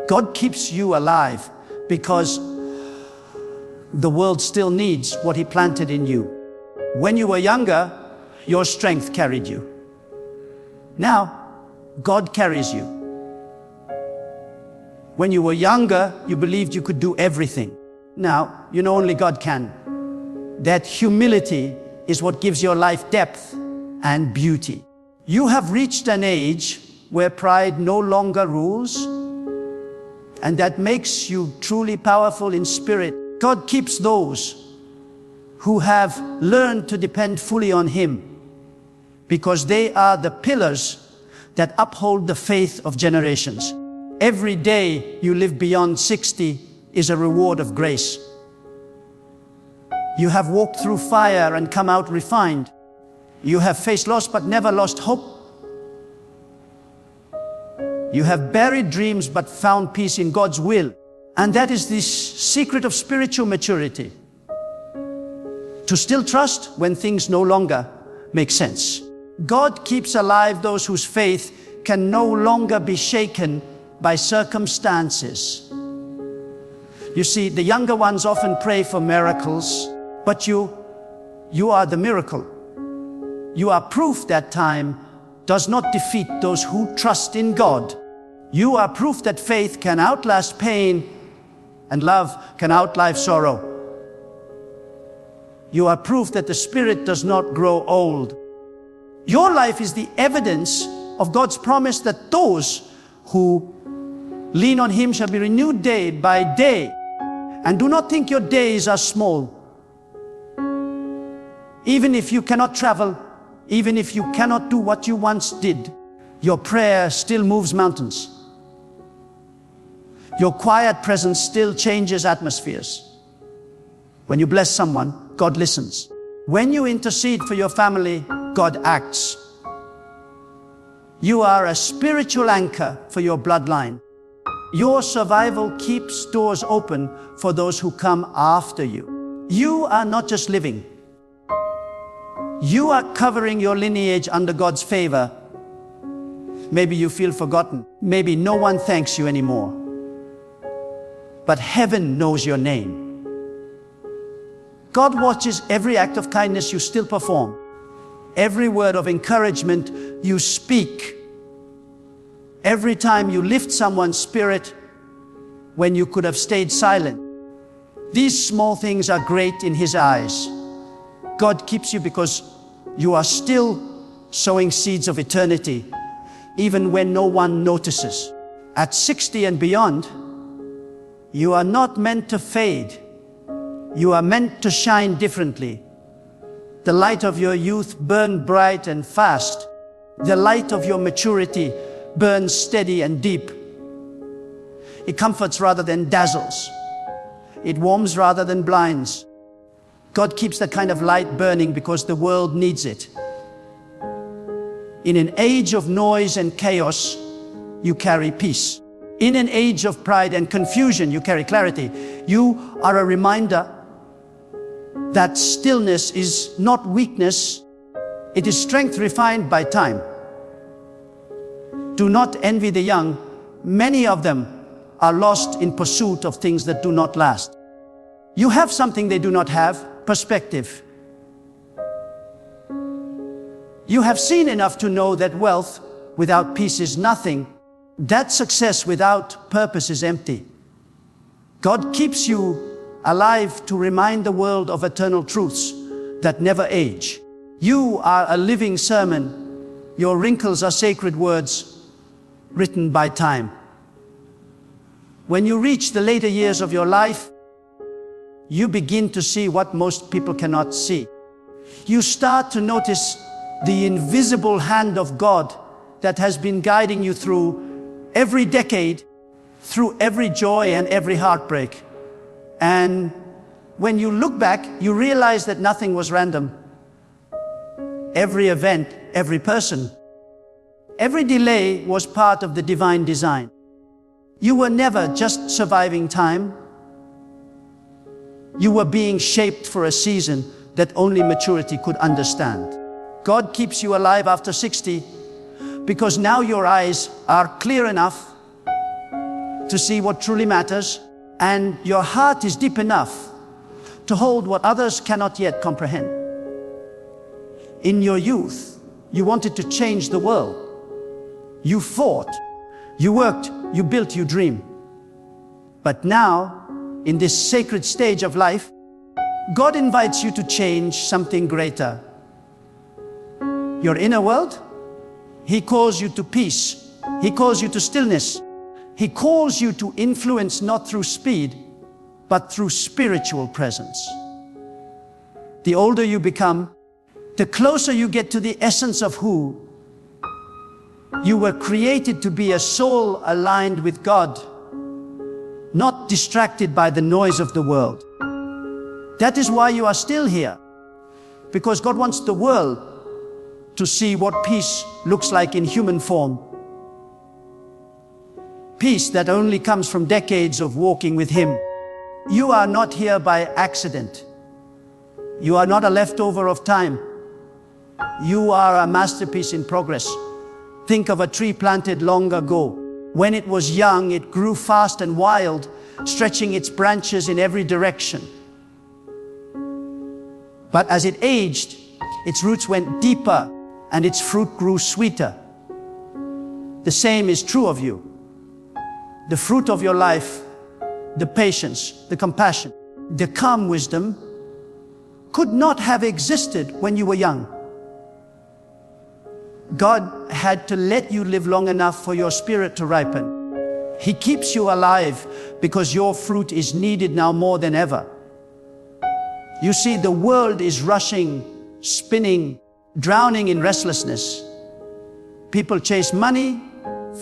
God keeps you alive because the world still needs what He planted in you. When you were younger, your strength carried you. Now, God carries you. When you were younger, you believed you could do everything. Now, you know only God can. That humility is what gives your life depth and beauty. You have reached an age where pride no longer rules, and that makes you truly powerful in spirit. God keeps those who have learned to depend fully on Him, because they are the pillars that uphold the faith of generations. Every day you live beyond 60 is a reward of grace. You have walked through fire and come out refined. You have faced loss but never lost hope. You have buried dreams but found peace in God's will. And that is the secret of spiritual maturity. To still trust when things no longer make sense. God keeps alive those whose faith can no longer be shaken by circumstances. You see, the younger ones often pray for miracles, but you are the miracle. You are proof that time does not defeat those who trust in God. You are proof that faith can outlast pain and love can outlive sorrow. You are proof that the Spirit does not grow old. Your life is the evidence of God's promise that those who lean on Him shall be renewed day by day. And do not think your days are small. Even if you cannot travel, even if you cannot do what you once did, your prayer still moves mountains. Your quiet presence still changes atmospheres. When you bless someone, God listens. When you intercede for your family, God acts. You are a spiritual anchor for your bloodline. Your survival keeps doors open for those who come after you. You are not just living. You are covering your lineage under God's favor. Maybe you feel forgotten. Maybe no one thanks you anymore. But heaven knows your name. God watches every act of kindness you still perform, every word of encouragement you speak, every time you lift someone's spirit when you could have stayed silent. These small things are great in His eyes. God keeps you because you are still sowing seeds of eternity, even when no one notices. At 60 and beyond, you are not meant to fade. You are meant to shine differently. The light of your youth burns bright and fast. The light of your maturity burns steady and deep. It comforts rather than dazzles. It warms rather than blinds. God keeps that kind of light burning because the world needs it. In an age of noise and chaos, you carry peace. In an age of pride and confusion, you carry clarity. You are a reminder that stillness is not weakness, it is strength refined by time. Do not envy the young. Many of them are lost in pursuit of things that do not last. You have something they do not have: perspective. You have seen enough to know that wealth without peace is nothing, that success without purpose is empty. God keeps you alive to remind the world of eternal truths that never age. You are a living sermon. Your wrinkles are sacred words written by time. When you reach the later years of your life, you begin to see what most people cannot see. You start to notice the invisible hand of God that has been guiding you through every decade, through every joy and every heartbreak. And when you look back, you realize that nothing was random. Every event, every person, every delay was part of the divine design. You were never just surviving time. You were being shaped for a season that only maturity could understand. God keeps you alive after 60 because now your eyes are clear enough to see what truly matters, and your heart is deep enough to hold what others cannot yet comprehend. In your youth, you wanted to change the world. You fought, you worked, you built, you dreamed. But now, in this sacred stage of life, God invites you to change something greater. Your inner world, He calls you to peace. He calls you to stillness. He calls you to influence not through speed, but through spiritual presence. The older you become, the closer you get to the essence of who you were created to be: a soul aligned with God, not distracted by the noise of the world. That is why you are still here, because God wants the world to see what peace looks like in human form. Peace that only comes from decades of walking with Him. You are not here by accident. You are not a leftover of time. You are a masterpiece in progress. Think of a tree planted long ago. When it was young, it grew fast and wild, stretching its branches in every direction. But as it aged, its roots went deeper and its fruit grew sweeter. The same is true of you. The fruit of your life, the patience, the compassion, the calm wisdom, could not have existed when you were young. God had to let you live long enough for your spirit to ripen. He keeps you alive because your fruit is needed now more than ever. You see, the world is rushing, spinning, drowning in restlessness. People chase money,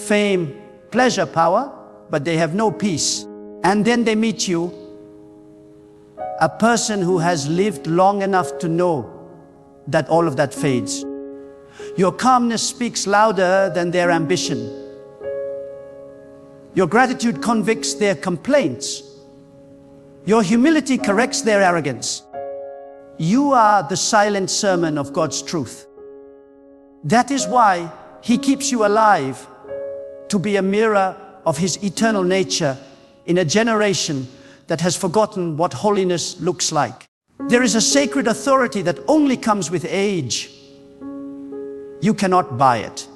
fame, pleasure, power, but they have no peace. And then they meet you, a person who has lived long enough to know that all of that fades. Your calmness speaks louder than their ambition. Your gratitude convicts their complaints. Your humility corrects their arrogance. You are the silent sermon of God's truth. That is why He keeps you alive, to be a mirror of His eternal nature in a generation that has forgotten what holiness looks like. There is a sacred authority that only comes with age. You cannot buy it.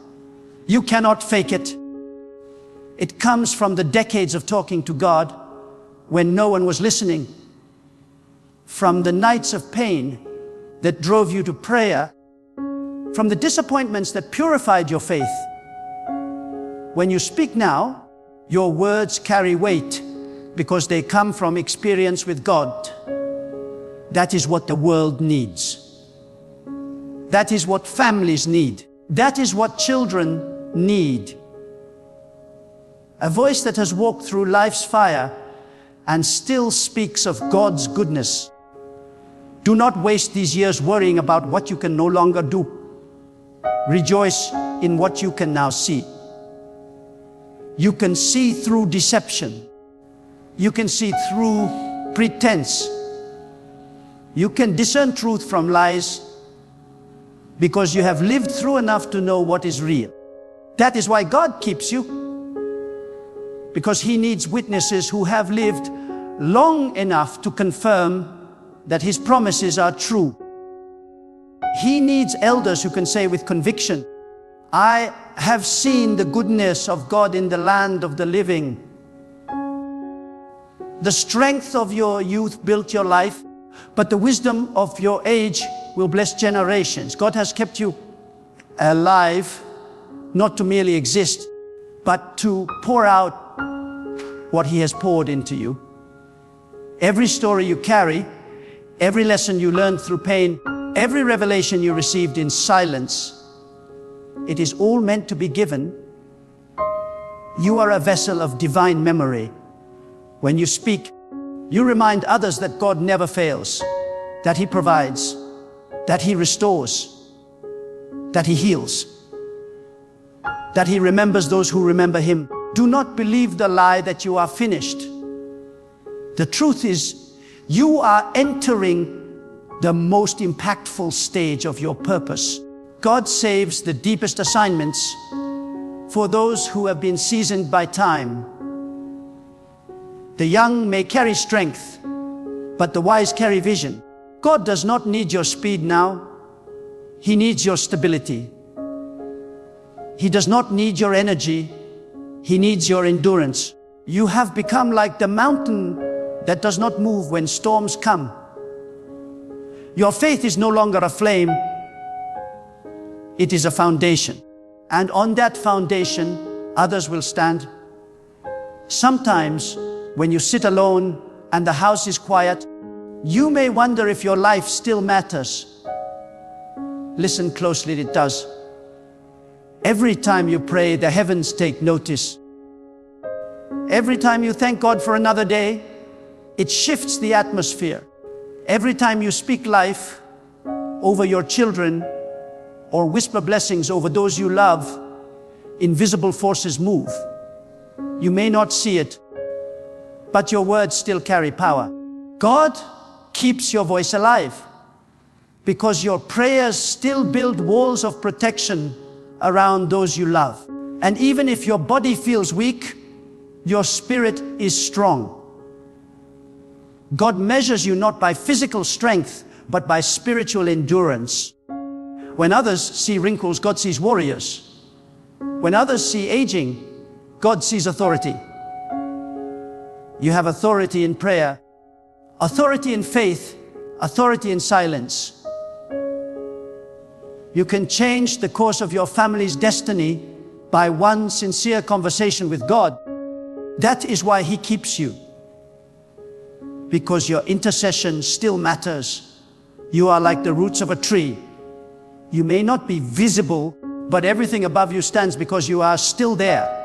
You cannot fake it. It comes from the decades of talking to God when no one was listening, from the nights of pain that drove you to prayer, from the disappointments that purified your faith. When you speak now, your words carry weight because they come from experience with God. That is what the world needs. That is what families need. That is what children need. A voice that has walked through life's fire and still speaks of God's goodness. Do not waste these years worrying about what you can no longer do. Rejoice in what you can now see. You can see through deception. You can see through pretense. You can discern truth from lies because you have lived through enough to know what is real. That is why God keeps you, because He needs witnesses who have lived long enough to confirm that His promises are true. He needs elders who can say with conviction, I have seen the goodness of God in the land of the living. The strength of your youth built your life, but the wisdom of your age will bless generations. God has kept you alive, not to merely exist, but to pour out what He has poured into you. Every story you carry, every lesson you learned through pain, every revelation you received in silence, it is all meant to be given. You are a vessel of divine memory. When you speak, you remind others that God never fails, that He provides, that He restores, that He heals, that He remembers those who remember Him. Do not believe the lie that you are finished. The truth is, you are entering the most impactful stage of your purpose. God saves the deepest assignments for those who have been seasoned by time. The young may carry strength, but the wise carry vision. God does not need your speed now. He needs your stability. He does not need your energy. He needs your endurance. You have become like the mountain that does not move when storms come. Your faith is no longer a flame. It is a foundation. And on that foundation, others will stand. Sometimes, when you sit alone and the house is quiet, you may wonder if your life still matters. Listen closely, it does. Every time you pray, the heavens take notice. Every time you thank God for another day, it shifts the atmosphere. Every time you speak life over your children or whisper blessings over those you love, invisible forces move. You may not see it, but your words still carry power. God keeps your voice alive because your prayers still build walls of protection around those you love. And even if your body feels weak, your spirit is strong. God measures you not by physical strength, but by spiritual endurance. When others see wrinkles, God sees warriors. When others see aging, God sees authority. You have authority in prayer, authority in faith, authority in silence. You can change the course of your family's destiny by one sincere conversation with God. That is why He keeps you. Because your intercession still matters. You are like the roots of a tree. You may not be visible, but everything above you stands because you are still there.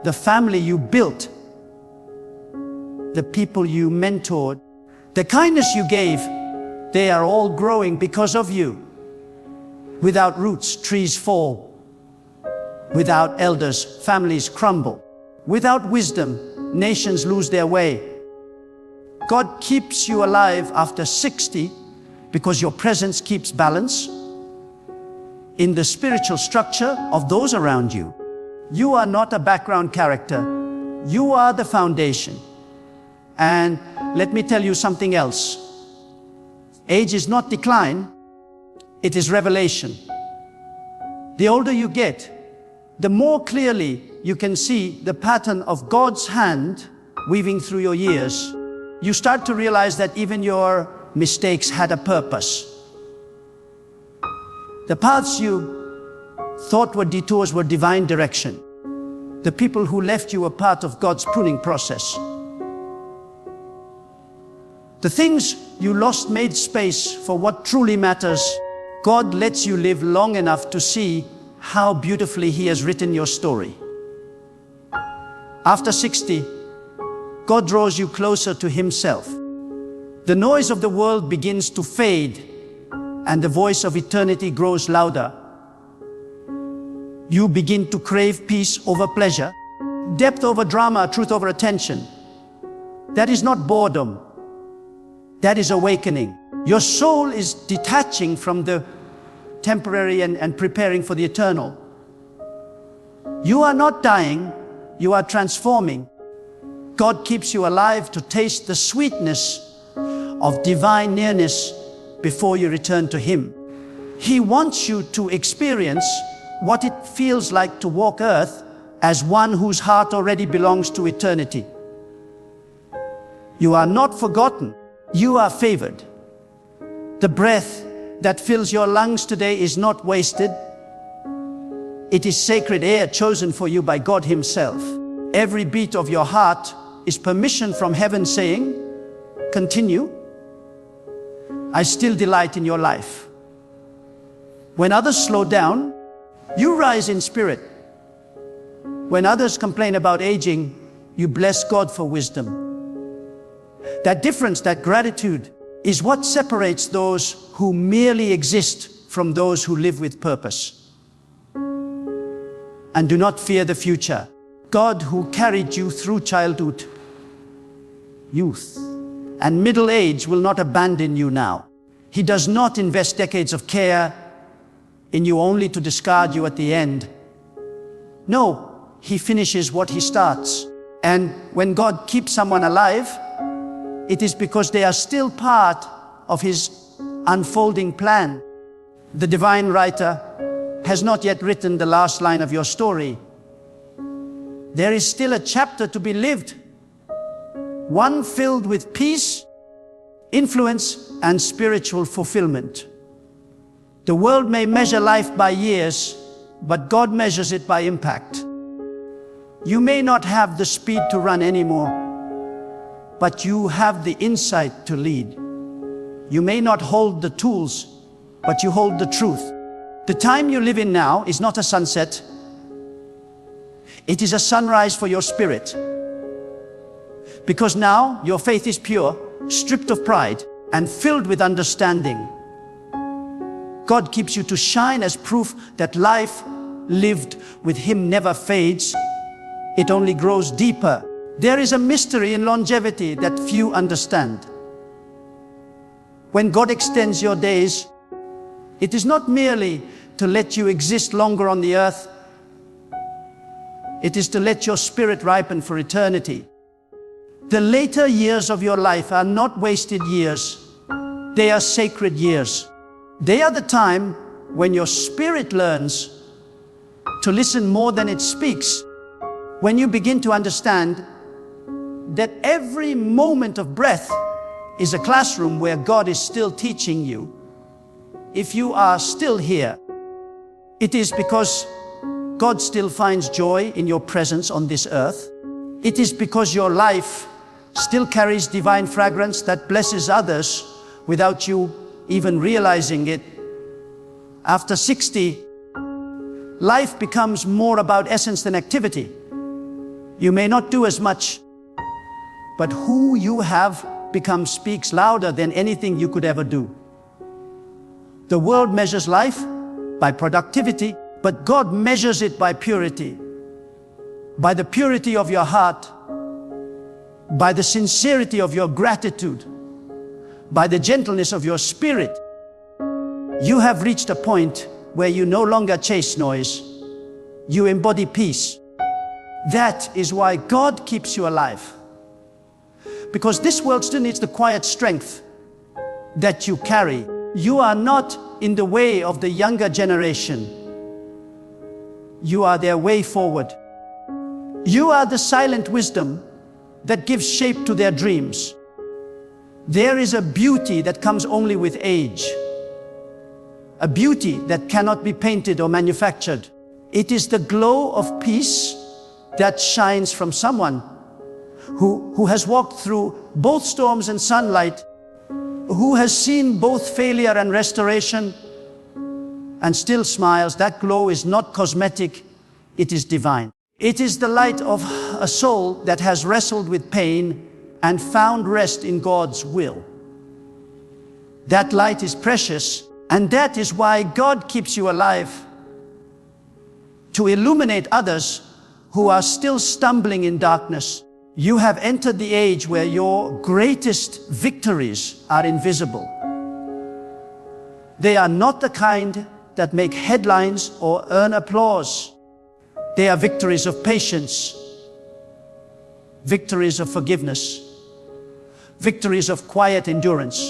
The family you built, the people you mentored, the kindness you gave, they are all growing because of you. Without roots, trees fall. Without elders, families crumble. Without wisdom, nations lose their way. God keeps you alive after 60 because your presence keeps balance in the spiritual structure of those around you. You are not a background character. You are the foundation. And let me tell you something else. Age is not decline, it is revelation. The older you get, the more clearly you can see the pattern of God's hand weaving through your years. You start to realize that even your mistakes had a purpose. The paths you thought were detours were divine direction. The people who left you were part of God's pruning process. The things you lost made space for what truly matters. God lets you live long enough to see how beautifully He has written your story. After 60, God draws you closer to Himself. The noise of the world begins to fade, and the voice of eternity grows louder. You begin to crave peace over pleasure, depth over drama, truth over attention. That is not boredom. That is awakening. Your soul is detaching from the temporary and preparing for the eternal. You are not dying, you are transforming. God keeps you alive to taste the sweetness of divine nearness before you return to Him. He wants you to experience what it feels like to walk earth as one whose heart already belongs to eternity. You are not forgotten. You are favored. The breath that fills your lungs today is not wasted. It is sacred air chosen for you by God Himself. Every beat of your heart is permission from heaven saying, continue. I still delight in your life. When others slow down, you rise in spirit. When others complain about aging, you bless God for wisdom. That difference, that gratitude, is what separates those who merely exist from those who live with purpose. And do not fear the future. God, who carried you through childhood, youth, and middle age, will not abandon you now. He does not invest decades of care in you only to discard you at the end. No, He finishes what He starts. And when God keeps someone alive, it is because they are still part of His unfolding plan. The divine writer has not yet written the last line of your story. There is still a chapter to be lived, one filled with peace, influence, and spiritual fulfillment. The world may measure life by years, but God measures it by impact. You may not have the speed to run anymore, but you have the insight to lead. You may not hold the tools, but you hold the truth. The time you live in now is not a sunset. It is a sunrise for your spirit. Because now your faith is pure, stripped of pride, and filled with understanding. God keeps you to shine as proof that life lived with Him never fades. It only grows deeper. There is a mystery in longevity that few understand. When God extends your days, it is not merely to let you exist longer on the earth. It is to let your spirit ripen for eternity. The later years of your life are not wasted years. They are sacred years. They are the time when your spirit learns to listen more than it speaks. When you begin to understand that every moment of breath is a classroom where God is still teaching you. If you are still here, it is because God still finds joy in your presence on this earth. It is because your life still carries divine fragrance that blesses others without you even realizing it. After 60, life becomes more about essence than activity. You may not do as much, but who you have become speaks louder than anything you could ever do. The world measures life by productivity, but God measures it by purity. By the purity of your heart, by the sincerity of your gratitude, by the gentleness of your spirit. You have reached a point where you no longer chase noise. You embody peace. That is why God keeps you alive. Because this world still needs the quiet strength that you carry. You are not in the way of the younger generation. You are their way forward. You are the silent wisdom that gives shape to their dreams. There is a beauty that comes only with age. A beauty that cannot be painted or manufactured. It is the glow of peace that shines from someone who has walked through both storms and sunlight, who has seen both failure and restoration, and still smiles. That glow is not cosmetic, it is divine. It is the light of a soul that has wrestled with pain and found rest in God's will. That light is precious, and that is why God keeps you alive, to illuminate others who are still stumbling in darkness. You have entered the age where your greatest victories are invisible. They are not the kind that make headlines or earn applause. They are victories of patience, victories of forgiveness, victories of quiet endurance.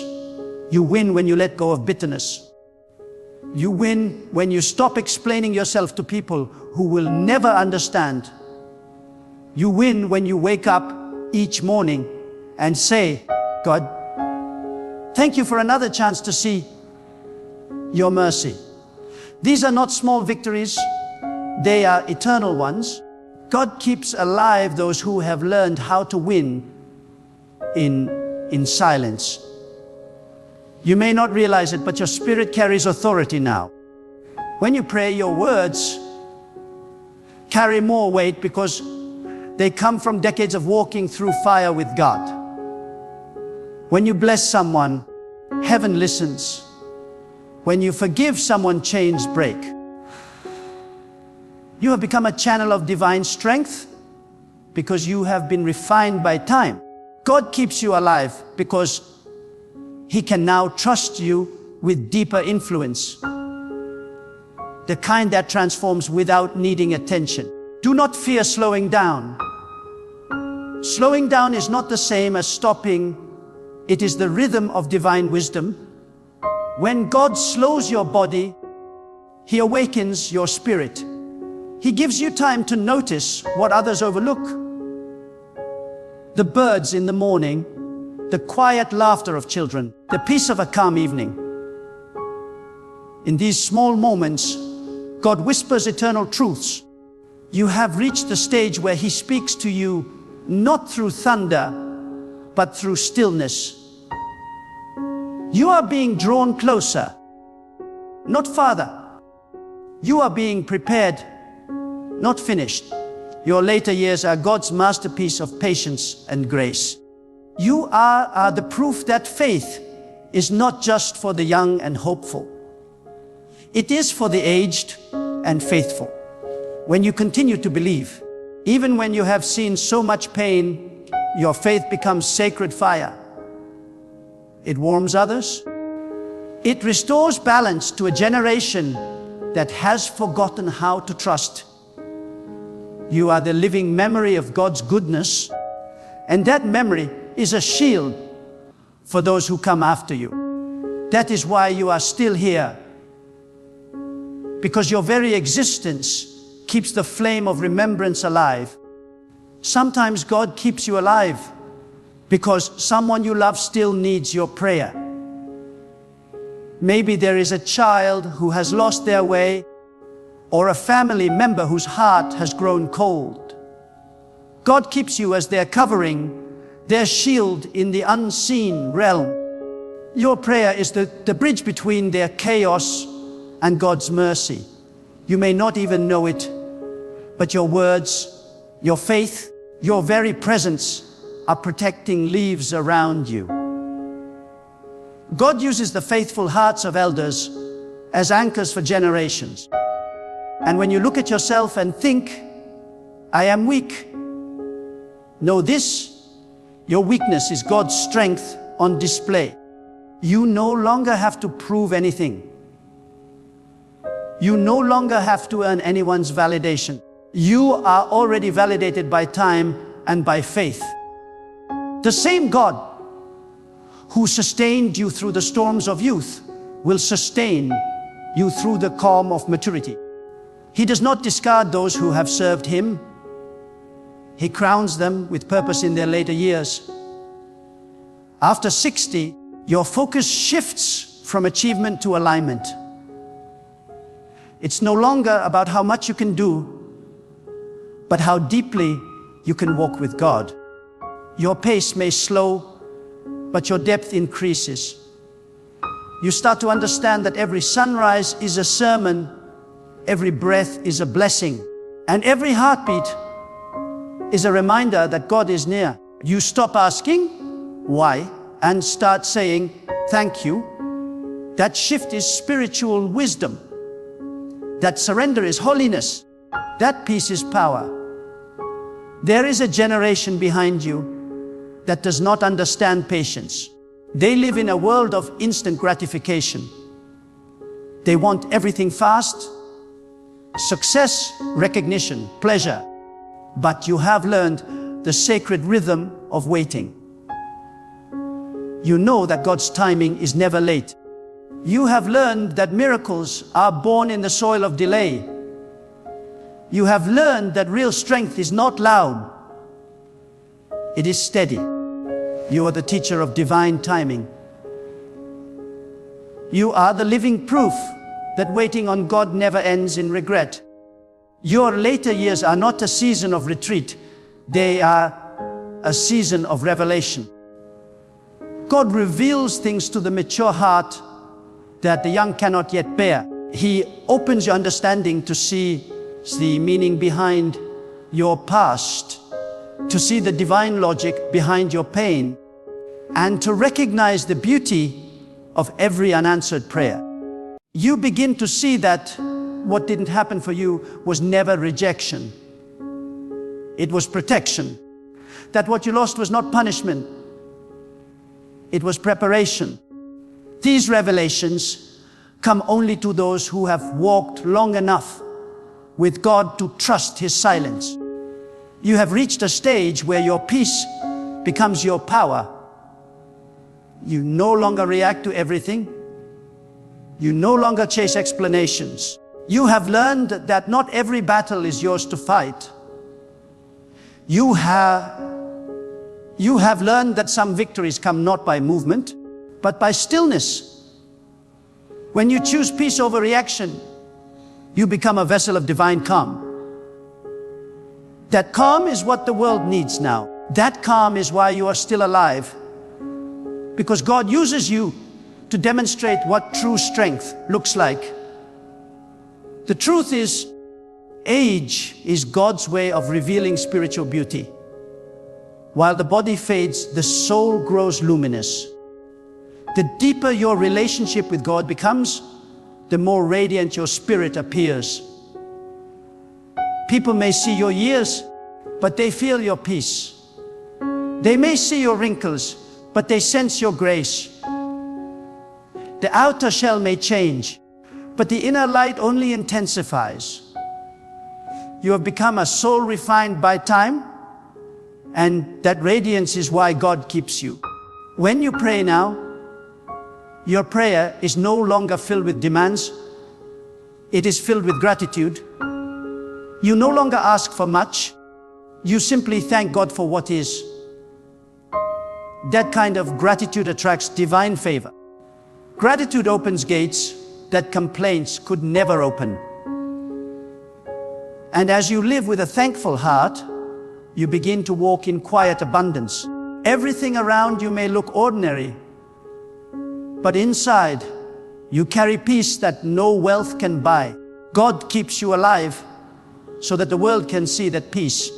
You win when you let go of bitterness. You win when you stop explaining yourself to people who will never understand. You win when you wake up each morning and say, God, thank you for another chance to see your mercy. These are not small victories, they are eternal ones. God keeps alive those who have learned how to win in silence. You may not realize it, but your spirit carries authority now. When you pray, your words carry more weight because they come from decades of walking through fire with God. When you bless someone, heaven listens. When you forgive someone, chains break. You have become a channel of divine strength because you have been refined by time. God keeps you alive because He can now trust you with deeper influence, the kind that transforms without needing attention. Do not fear slowing down. Slowing down is not the same as stopping. It is the rhythm of divine wisdom. When God slows your body, He awakens your spirit. He gives you time to notice what others overlook. The birds in the morning, the quiet laughter of children, the peace of a calm evening. In these small moments, God whispers eternal truths. You have reached the stage where He speaks to you not through thunder, but through stillness. You are being drawn closer, not farther. You are being prepared, not finished. Your later years are God's masterpiece of patience and grace. You are the proof that faith is not just for the young and hopeful. It is for the aged and faithful. When you continue to believe, even when you have seen so much pain, your faith becomes sacred fire. It warms others. It restores balance to a generation that has forgotten how to trust. You are the living memory of God's goodness, and that memory is a shield for those who come after you. That is why you are still here, because your very existence keeps the flame of remembrance alive. Sometimes God keeps you alive because someone you love still needs your prayer. Maybe there is a child who has lost their way, or a family member whose heart has grown cold. God keeps you as their covering, their shield in the unseen realm. Your prayer is the bridge between their chaos and God's mercy. You may not even know it, but your words, your faith, your very presence are protecting leaves around you. God uses the faithful hearts of elders as anchors for generations. And when you look at yourself and think, I am weak, know this: your weakness is God's strength on display. You no longer have to prove anything. You no longer have to earn anyone's validation. You are already validated by time and by faith. The same God who sustained you through the storms of youth will sustain you through the calm of maturity. He does not discard those who have served Him. He crowns them with purpose in their later years. After 60, your focus shifts from achievement to alignment. It's no longer about how much you can do, but how deeply you can walk with God. Your pace may slow, but your depth increases. You start to understand that every sunrise is a sermon, every breath is a blessing, and every heartbeat is a reminder that God is near. You stop asking why and start saying thank you. That shift is spiritual wisdom. That surrender is holiness. That peace is power. There is a generation behind you that does not understand patience. They live in a world of instant gratification. They want everything fast: success, recognition, pleasure. But you have learned the sacred rhythm of waiting. You know that God's timing is never late. You have learned that miracles are born in the soil of delay. You have learned that real strength is not loud. It is steady. You are the teacher of divine timing. You are the living proof that waiting on God never ends in regret. Your later years are not a season of retreat. They are a season of revelation. God reveals things to the mature heart that the young cannot yet bear. He opens your understanding to see the meaning behind your past, to see the divine logic behind your pain, and to recognize the beauty of every unanswered prayer. You begin to see that what didn't happen for you was never rejection. It was protection. That what you lost was not punishment. It was preparation. These revelations come only to those who have walked long enough with God to trust His silence. You have reached a stage where your peace becomes your power. You no longer react to everything. You no longer chase explanations. You have learned that not every battle is yours to fight. You have learned that some victories come not by movement, but by stillness. When you choose peace over reaction, you become a vessel of divine calm. That calm is what the world needs now. That calm is why you are still alive. Because God uses you to demonstrate what true strength looks like. The truth is, age is God's way of revealing spiritual beauty. While the body fades, the soul grows luminous. The deeper your relationship with God becomes, the more radiant your spirit appears. People may see your years, but they feel your peace. They may see your wrinkles, but they sense your grace. The outer shell may change, but the inner light only intensifies. You have become a soul refined by time, and that radiance is why God keeps you. When you pray now, your prayer is no longer filled with demands. It is filled with gratitude. You no longer ask for much. You simply thank God for what is. That kind of gratitude attracts divine favor. Gratitude opens gates that complaints could never open. And as you live with a thankful heart, you begin to walk in quiet abundance. Everything around you may look ordinary, but inside, you carry peace that no wealth can buy. God keeps you alive so that the world can see that peace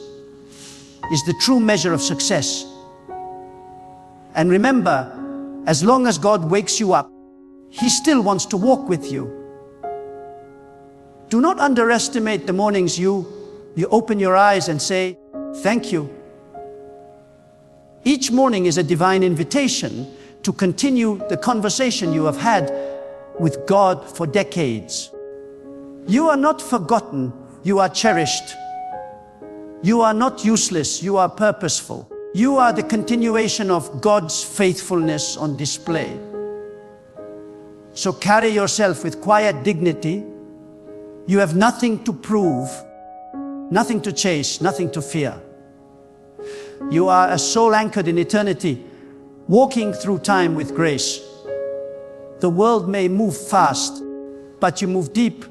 is the true measure of success. And remember, as long as God wakes you up, He still wants to walk with you. Do not underestimate the mornings you open your eyes and say, "Thank you." Each morning is a divine invitation to continue the conversation you have had with God for decades. You are not forgotten, you are cherished. You are not useless, you are purposeful. You are the continuation of God's faithfulness on display. So carry yourself with quiet dignity. You have nothing to prove, nothing to chase, nothing to fear. You are a soul anchored in eternity, walking through time with grace. The world may move fast, but you move deep.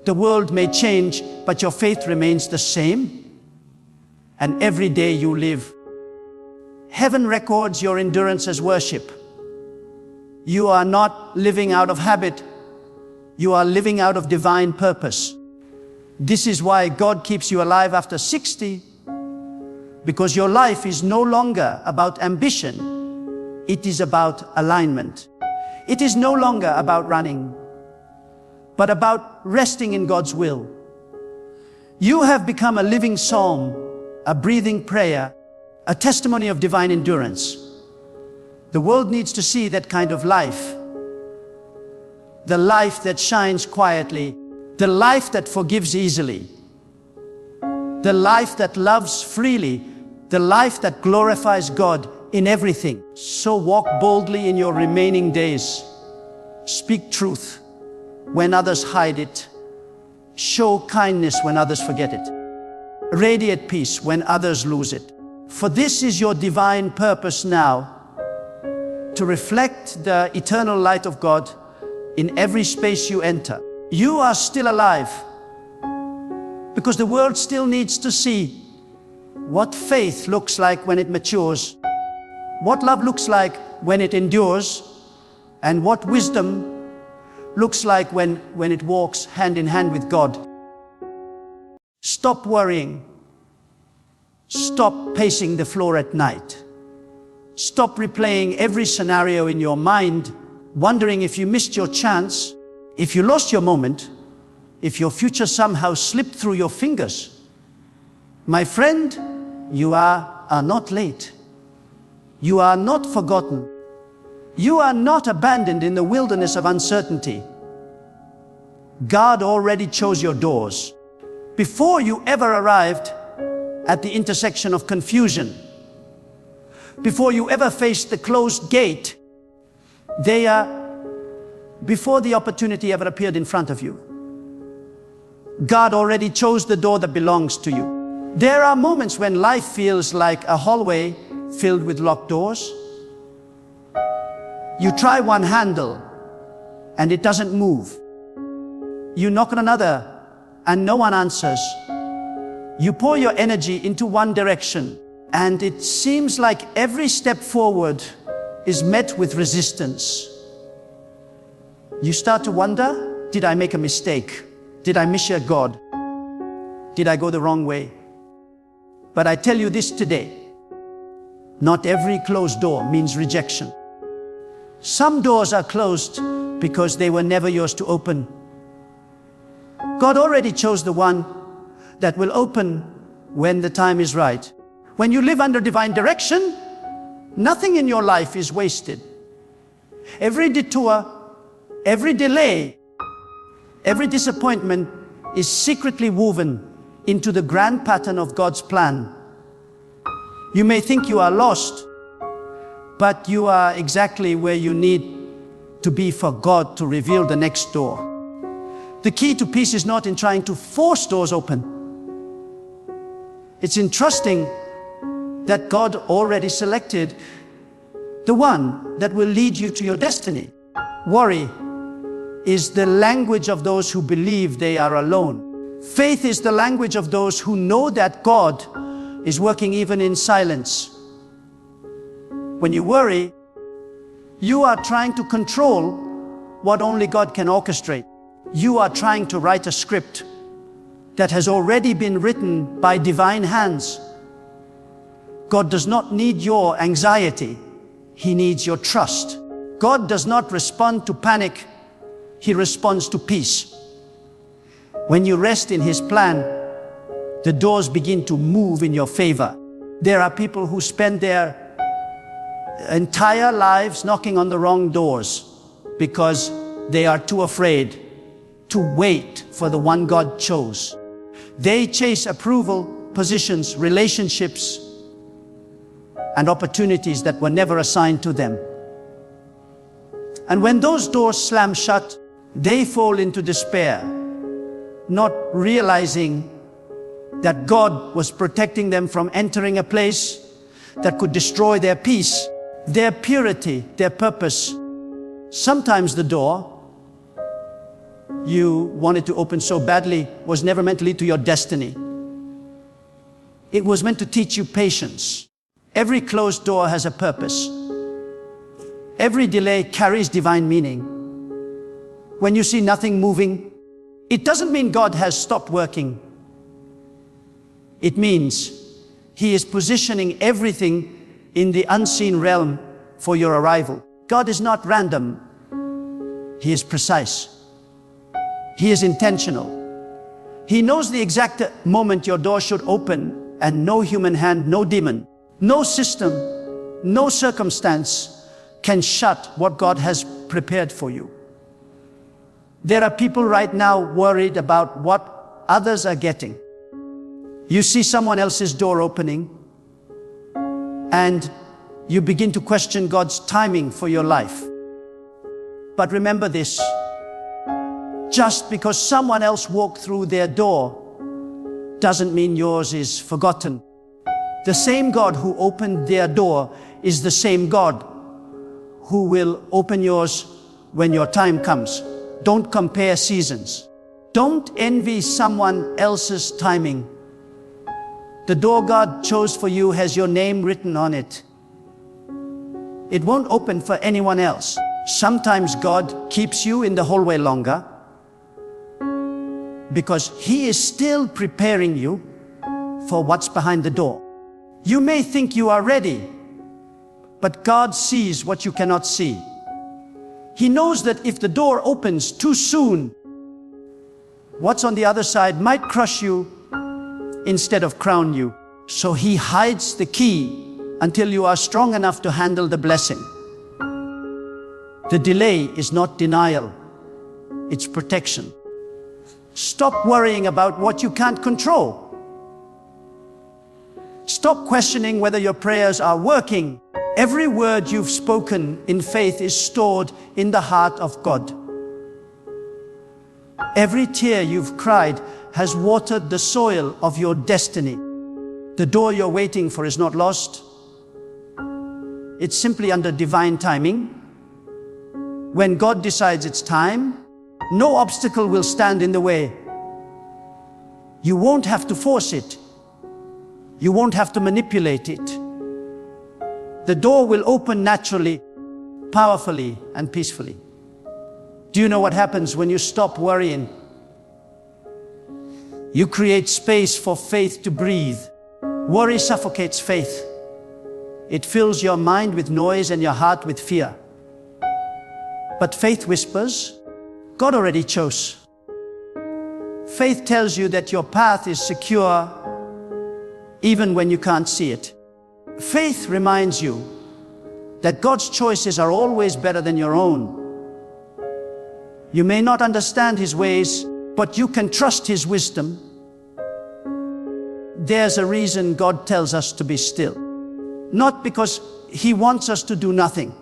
The world may change, but your faith remains the same. And every day you live. Heaven records your endurance as worship. You are not living out of habit. You are living out of divine purpose. This is why God keeps you alive after 60, because your life is no longer about ambition. It is about alignment. It is no longer about running, but about resting in God's will. You have become a living psalm, a breathing prayer, a testimony of divine endurance. The world needs to see that kind of life. The life that shines quietly, the life that forgives easily, the life that loves freely, the life that glorifies God in everything. So walk boldly in your remaining days. Speak truth when others hide it. Show kindness when others forget it. Radiate peace when others lose it. For this is your divine purpose now, to reflect the eternal light of God in every space you enter. You are still alive because the world still needs to see what faith looks like when it matures, what love looks like when it endures, and what wisdom looks like when it walks hand in hand with God. Stop worrying. Stop pacing the floor at night. Stop replaying every scenario in your mind, wondering if you missed your chance, if you lost your moment, if your future somehow slipped through your fingers. My friend, you are not late. You are not forgotten. You are not abandoned in the wilderness of uncertainty. God already chose your doors. Before you ever arrived at the intersection of confusion, before you ever faced the closed gate, before the opportunity ever appeared in front of you, God already chose the door that belongs to you. There are moments when life feels like a hallway filled with locked doors. You try one handle and it doesn't move. You knock on another and no one answers. You pour your energy into one direction and it seems like every step forward is met with resistance. You start to wonder, did I make a mistake? Did I mishear God? Did I go the wrong way? But I tell you this today, not every closed door means rejection. Some doors are closed because they were never yours to open. God already chose the one that will open when the time is right. When you live under divine direction, nothing in your life is wasted. Every detour, every delay, every disappointment is secretly woven into the grand pattern of God's plan. You may think you are lost, but you are exactly where you need to be for God to reveal the next door. The key to peace is not in trying to force doors open. It's in trusting that God already selected the one that will lead you to your destiny. Worry is the language of those who believe they are alone. Faith is the language of those who know that God is working even in silence. When you worry, you are trying to control what only God can orchestrate. You are trying to write a script that has already been written by divine hands. God does not need your anxiety. He needs your trust. God does not respond to panic. He responds to peace. When you rest in His plan, the doors begin to move in your favor. There are people who spend their entire lives knocking on the wrong doors because they are too afraid to wait for the one God chose. They chase approval, positions, relationships, and opportunities that were never assigned to them. And when those doors slam shut, they fall into despair, not realizing that God was protecting them from entering a place that could destroy their peace, their purity, their purpose. Sometimes the door you wanted to open so badly was never meant to lead to your destiny. It was meant to teach you patience. Every closed door has a purpose. Every delay carries divine meaning. When you see nothing moving, it doesn't mean God has stopped working. It means He is positioning everything in the unseen realm for your arrival. God is not random. He is precise. He is intentional. He knows the exact moment your door should open, and no human hand, no demon, no system, no circumstance can shut what God has prepared for you. There are people right now worried about what others are getting. You see someone else's door opening, and you begin to question God's timing for your life. But remember this: just because someone else walked through their door doesn't mean yours is forgotten. The same God who opened their door is the same God who will open yours when your time comes. Don't compare seasons. Don't envy someone else's timing. The door God chose for you has your name written on it. It won't open for anyone else. Sometimes God keeps you in the hallway longer because He is still preparing you for what's behind the door. You may think you are ready, but God sees what you cannot see. He knows that if the door opens too soon, what's on the other side might crush you instead of crown you. So He hides the key until you are strong enough to handle the blessing. The delay is not denial, it's protection. Stop worrying about what you can't control. Stop questioning whether your prayers are working. Every word you've spoken in faith is stored in the heart of God. Every tear you've cried has watered the soil of your destiny. The door you're waiting for is not lost. It's simply under divine timing. When God decides it's time, no obstacle will stand in the way. You won't have to force it. You won't have to manipulate it. The door will open naturally, powerfully, and peacefully. Do you know what happens when you stop worrying? You create space for faith to breathe. Worry suffocates faith. It fills your mind with noise and your heart with fear. But faith whispers, God already chose. Faith tells you that your path is secure even when you can't see it. Faith reminds you that God's choices are always better than your own. You may not understand His ways, but you can trust His wisdom. There's a reason God tells us to be still. Not because He wants us to do nothing,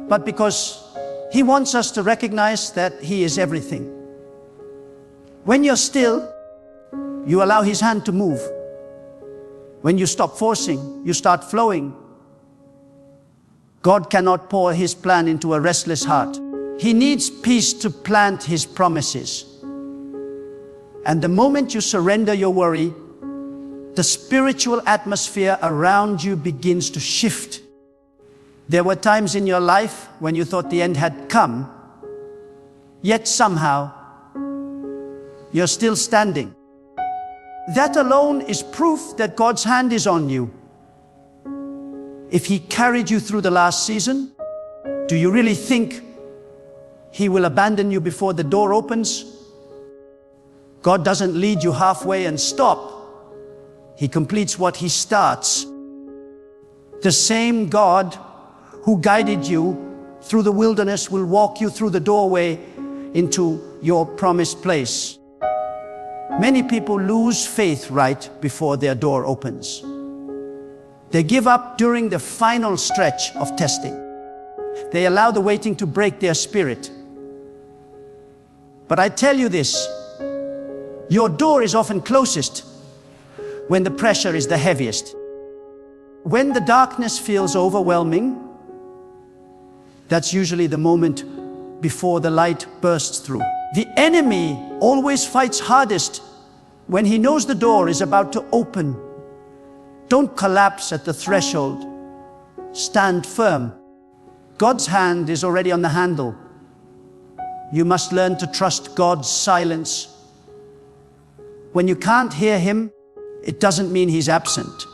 but because He wants us to recognize that He is everything. When you're still, you allow His hand to move. When you stop forcing, you start flowing. God cannot pour His plan into a restless heart. He needs peace to plant His promises. And the moment you surrender your worry, the spiritual atmosphere around you begins to shift. There were times in your life when you thought the end had come, yet somehow you're still standing. That alone is proof that God's hand is on you. If He carried you through the last season, do you really think He will abandon you before the door opens? God doesn't lead you halfway and stop. He completes what He starts. The same God who guided you through the wilderness will walk you through the doorway into your promised place. Many people lose faith right before their door opens. They give up during the final stretch of testing. They allow the waiting to break their spirit. But I tell you this, your door is often closest when the pressure is the heaviest. When the darkness feels overwhelming, that's usually the moment before the light bursts through. The enemy always fights hardest when he knows the door is about to open. Don't collapse at the threshold. Stand firm. God's hand is already on the handle. You must learn to trust God's silence. When you can't hear Him, it doesn't mean He's absent.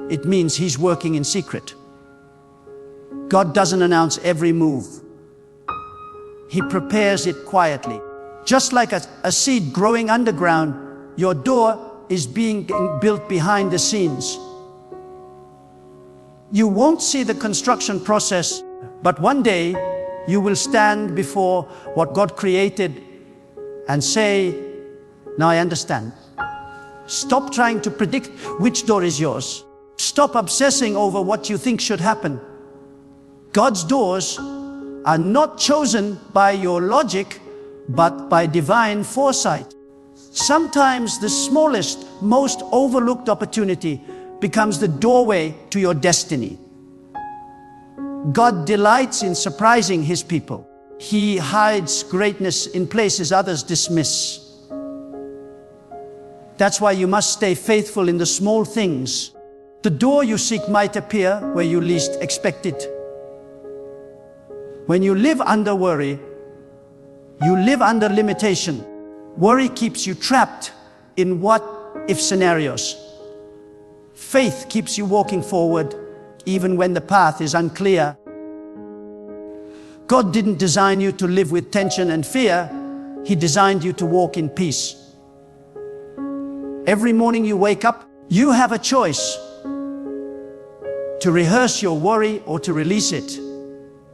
It means He's working in secret. God doesn't announce every move. He prepares it quietly. Just like a seed growing underground, your door is being built behind the scenes. You won't see the construction process, but one day you will stand before what God created and say, "Now I understand." Stop trying to predict which door is yours. Stop obsessing over what you think should happen. God's doors are not chosen by your logic, but by divine foresight. Sometimes the smallest, most overlooked opportunity becomes the doorway to your destiny. God delights in surprising His people. He hides greatness in places others dismiss. That's why you must stay faithful in the small things. The door you seek might appear where you least expect it. When you live under worry, you live under limitation. Worry keeps you trapped in what-if scenarios. Faith keeps you walking forward even when the path is unclear. God didn't design you to live with tension and fear. He designed you to walk in peace. Every morning you wake up, you have a choice to rehearse your worry or to release it.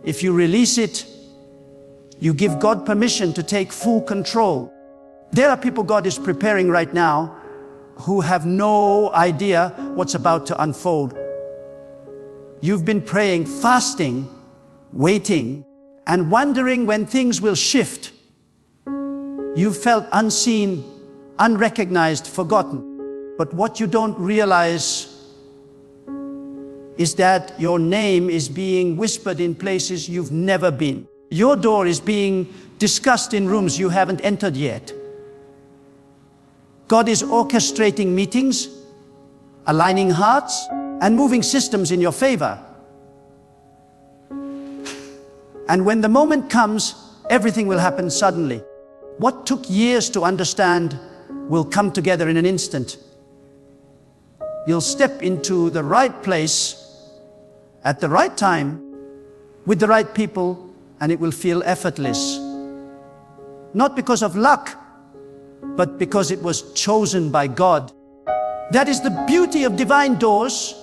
If you release it, you give God permission to take full control. There are people God is preparing right now who have no idea what's about to unfold. You've been praying, fasting, waiting, and wondering when things will shift. You've felt unseen, unrecognized, forgotten. But what you don't realize is that your name is being whispered in places you've never been. Your door is being discussed in rooms you haven't entered yet. God is orchestrating meetings, aligning hearts, and moving systems in your favor. And when the moment comes, everything will happen suddenly. What took years to understand will come together in an instant. You'll step into the right place at the right time with the right people, and it will feel effortless. Not because of luck, but because it was chosen by God. That is the beauty of divine doors.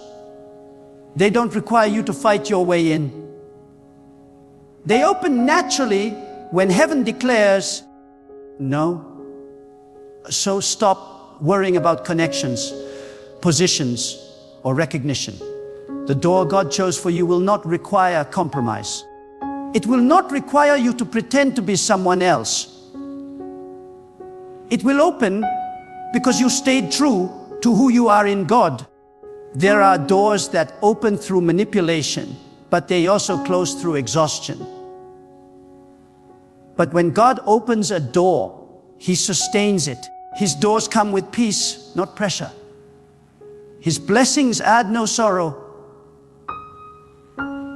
They don't require you to fight your way in. They open naturally when heaven declares no. So stop worrying about connections, positions, or recognition. The door God chose for you will not require compromise. It will not require you to pretend to be someone else. It will open because you stayed true to who you are in God. There are doors that open through manipulation, but they also close through exhaustion. But when God opens a door, He sustains it. His doors come with peace, not pressure. His blessings add no sorrow.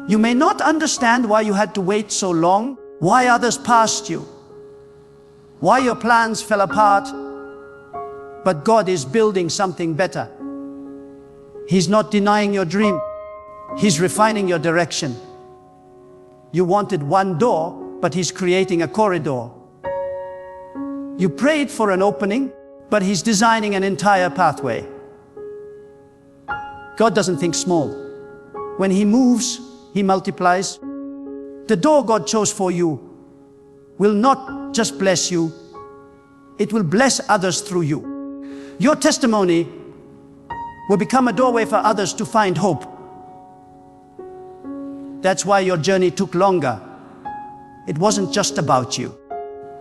You may not understand why you had to wait so long, why others passed you, why your plans fell apart, but God is building something better. He's not denying your dream. He's refining your direction. You wanted one door, but He's creating a corridor. You prayed for an opening, but He's designing an entire pathway. God doesn't think small. When He moves, He multiplies. The door God chose for you will not just bless you, it will bless others through you. Your testimony will become a doorway for others to find hope. That's why your journey took longer. It wasn't just about you.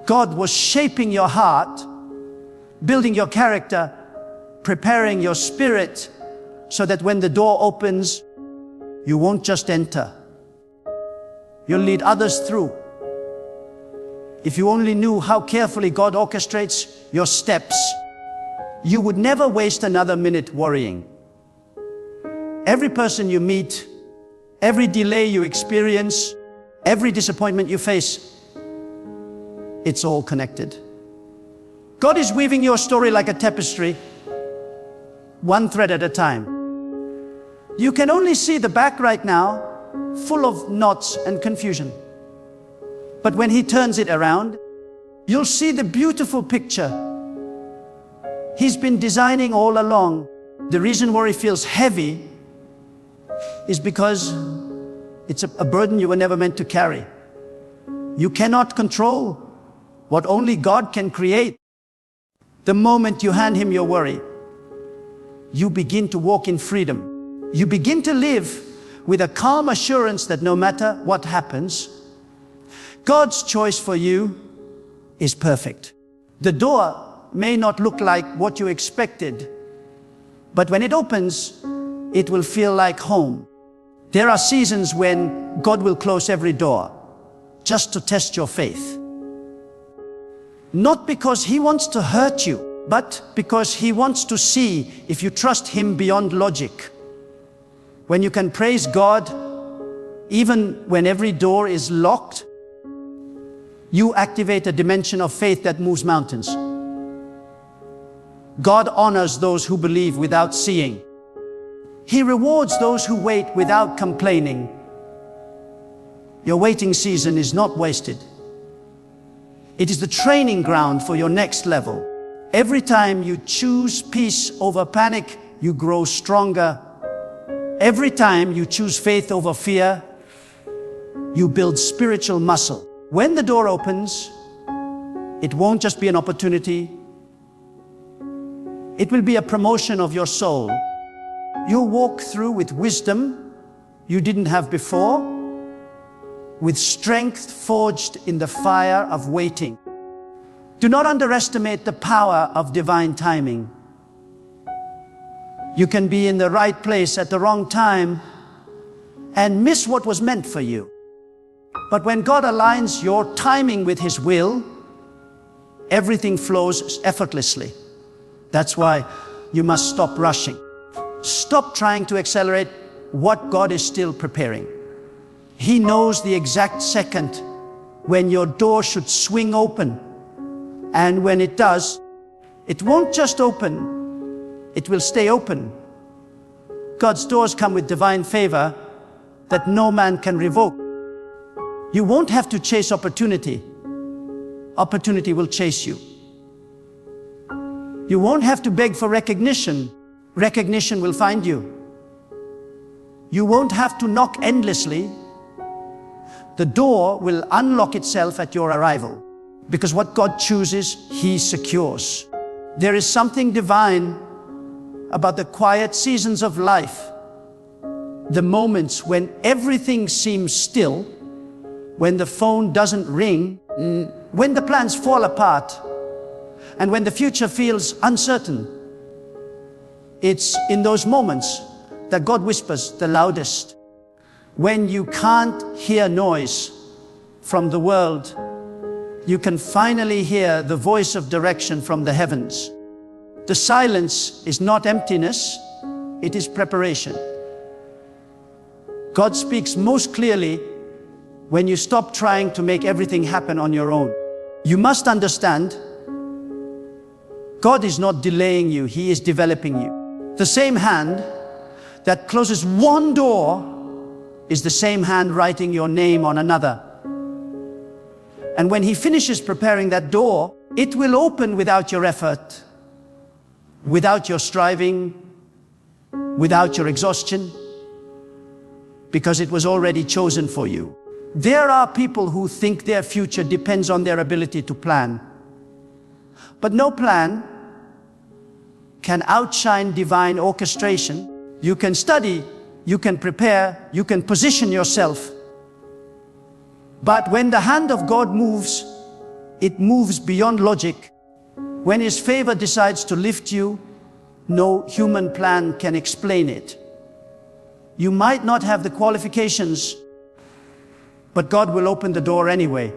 God was shaping your heart, building your character, preparing your spirit, so that when the door opens, you won't just enter. You'll lead others through. If you only knew how carefully God orchestrates your steps, you would never waste another minute worrying. Every person you meet, every delay you experience, every disappointment you face, it's all connected. God is weaving your story like a tapestry, one thread at a time. You can only see the back right now, full of knots and confusion. But when He turns it around, you'll see the beautiful picture He's been designing all along. The reason worry feels heavy is because it's a burden you were never meant to carry. You cannot control what only God can create. The moment you hand Him your worry, you begin to walk in freedom. You begin to live with a calm assurance that no matter what happens, God's choice for you is perfect. The door may not look like what you expected, but when it opens, it will feel like home. There are seasons when God will close every door just to test your faith. Not because He wants to hurt you, but because He wants to see if you trust Him beyond logic. When you can praise God, even when every door is locked, you activate a dimension of faith that moves mountains. God honors those who believe without seeing. He rewards those who wait without complaining. Your waiting season is not wasted. It is the training ground for your next level. Every time you choose peace over panic, you grow stronger. Every time you choose faith over fear, you build spiritual muscle. When the door opens, it won't just be an opportunity. It will be a promotion of your soul. You'll walk through with wisdom you didn't have before, with strength forged in the fire of waiting. Do not underestimate the power of divine timing. You can be in the right place at the wrong time and miss what was meant for you. But when God aligns your timing with His will, everything flows effortlessly. That's why you must stop rushing. Stop trying to accelerate what God is still preparing. He knows the exact second when your door should swing open. And when it does, it won't just open, it will stay open. God's doors come with divine favor that no man can revoke. You won't have to chase opportunity. Opportunity will chase you. You won't have to beg for recognition. Recognition will find you. You won't have to knock endlessly. The door will unlock itself at your arrival. Because what God chooses, He secures. There is something divine about the quiet seasons of life. The moments when everything seems still, when the phone doesn't ring, when the plans fall apart, and when the future feels uncertain. It's in those moments that God whispers the loudest. When you can't hear noise from the world, you can finally hear the voice of direction from the heavens. The silence is not emptiness, it is preparation. God speaks most clearly when you stop trying to make everything happen on your own. You must understand, God is not delaying you, He is developing you. The same hand that closes one door is the same hand writing your name on another. And when He finishes preparing that door, it will open without your effort, without your striving, without your exhaustion, because it was already chosen for you. There are people who think their future depends on their ability to plan. But no plan can outshine divine orchestration. You can study, you can prepare, you can position yourself. But when the hand of God moves, it moves beyond logic. When His favor decides to lift you, no human plan can explain it. You might not have the qualifications, but God will open the door anyway.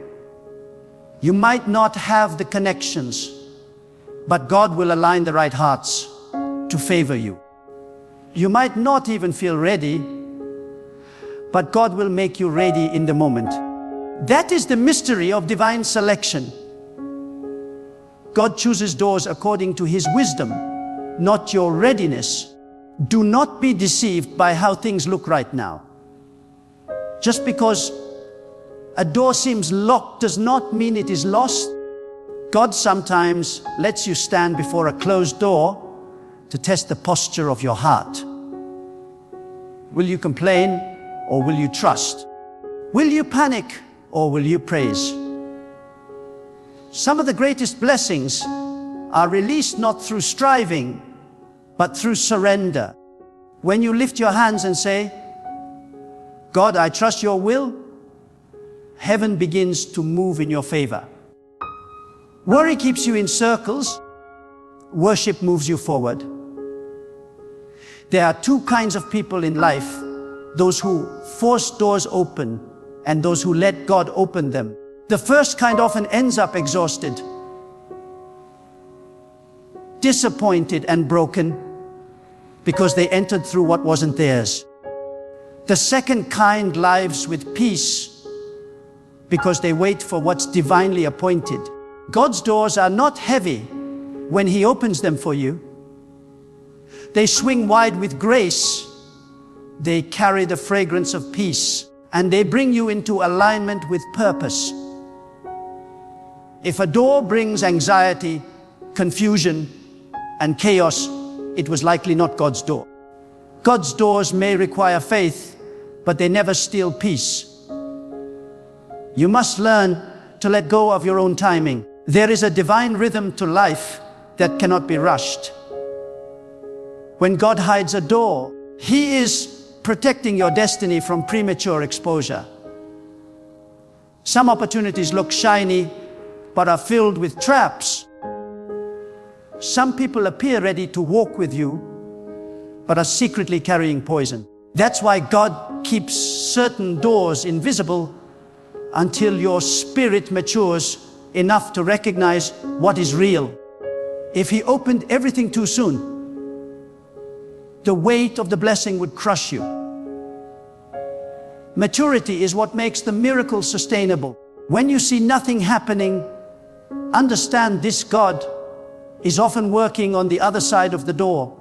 You might not have the connections, but God will align the right hearts to favor you. You might not even feel ready, but God will make you ready in the moment. That is the mystery of divine selection. God chooses doors according to His wisdom, not your readiness. Do not be deceived by how things look right now. Just because a door seems locked does not mean it is lost. God sometimes lets you stand before a closed door to test the posture of your heart. Will you complain or will you trust? Will you panic or will you praise? Some of the greatest blessings are released not through striving, but through surrender. When you lift your hands and say, God, I trust your will, heaven begins to move in your favor. Worry keeps you in circles, worship moves you forward. There are two kinds of people in life, those who force doors open and those who let God open them. The first kind often ends up exhausted, disappointed and broken because they entered through what wasn't theirs. The second kind lives with peace because they wait for what's divinely appointed. God's doors are not heavy when He opens them for you. They swing wide with grace. They carry the fragrance of peace, and they bring you into alignment with purpose. If a door brings anxiety, confusion, and chaos, it was likely not God's door. God's doors may require faith, but they never steal peace. You must learn to let go of your own timing. There is a divine rhythm to life that cannot be rushed. When God hides a door, He is protecting your destiny from premature exposure. Some opportunities look shiny, but are filled with traps. Some people appear ready to walk with you, but are secretly carrying poison. That's why God keeps certain doors invisible until your spirit matures enough to recognize what is real. If He opened everything too soon, the weight of the blessing would crush you. Maturity is what makes the miracle sustainable. When you see nothing happening, understand this: God is often working on the other side of the door.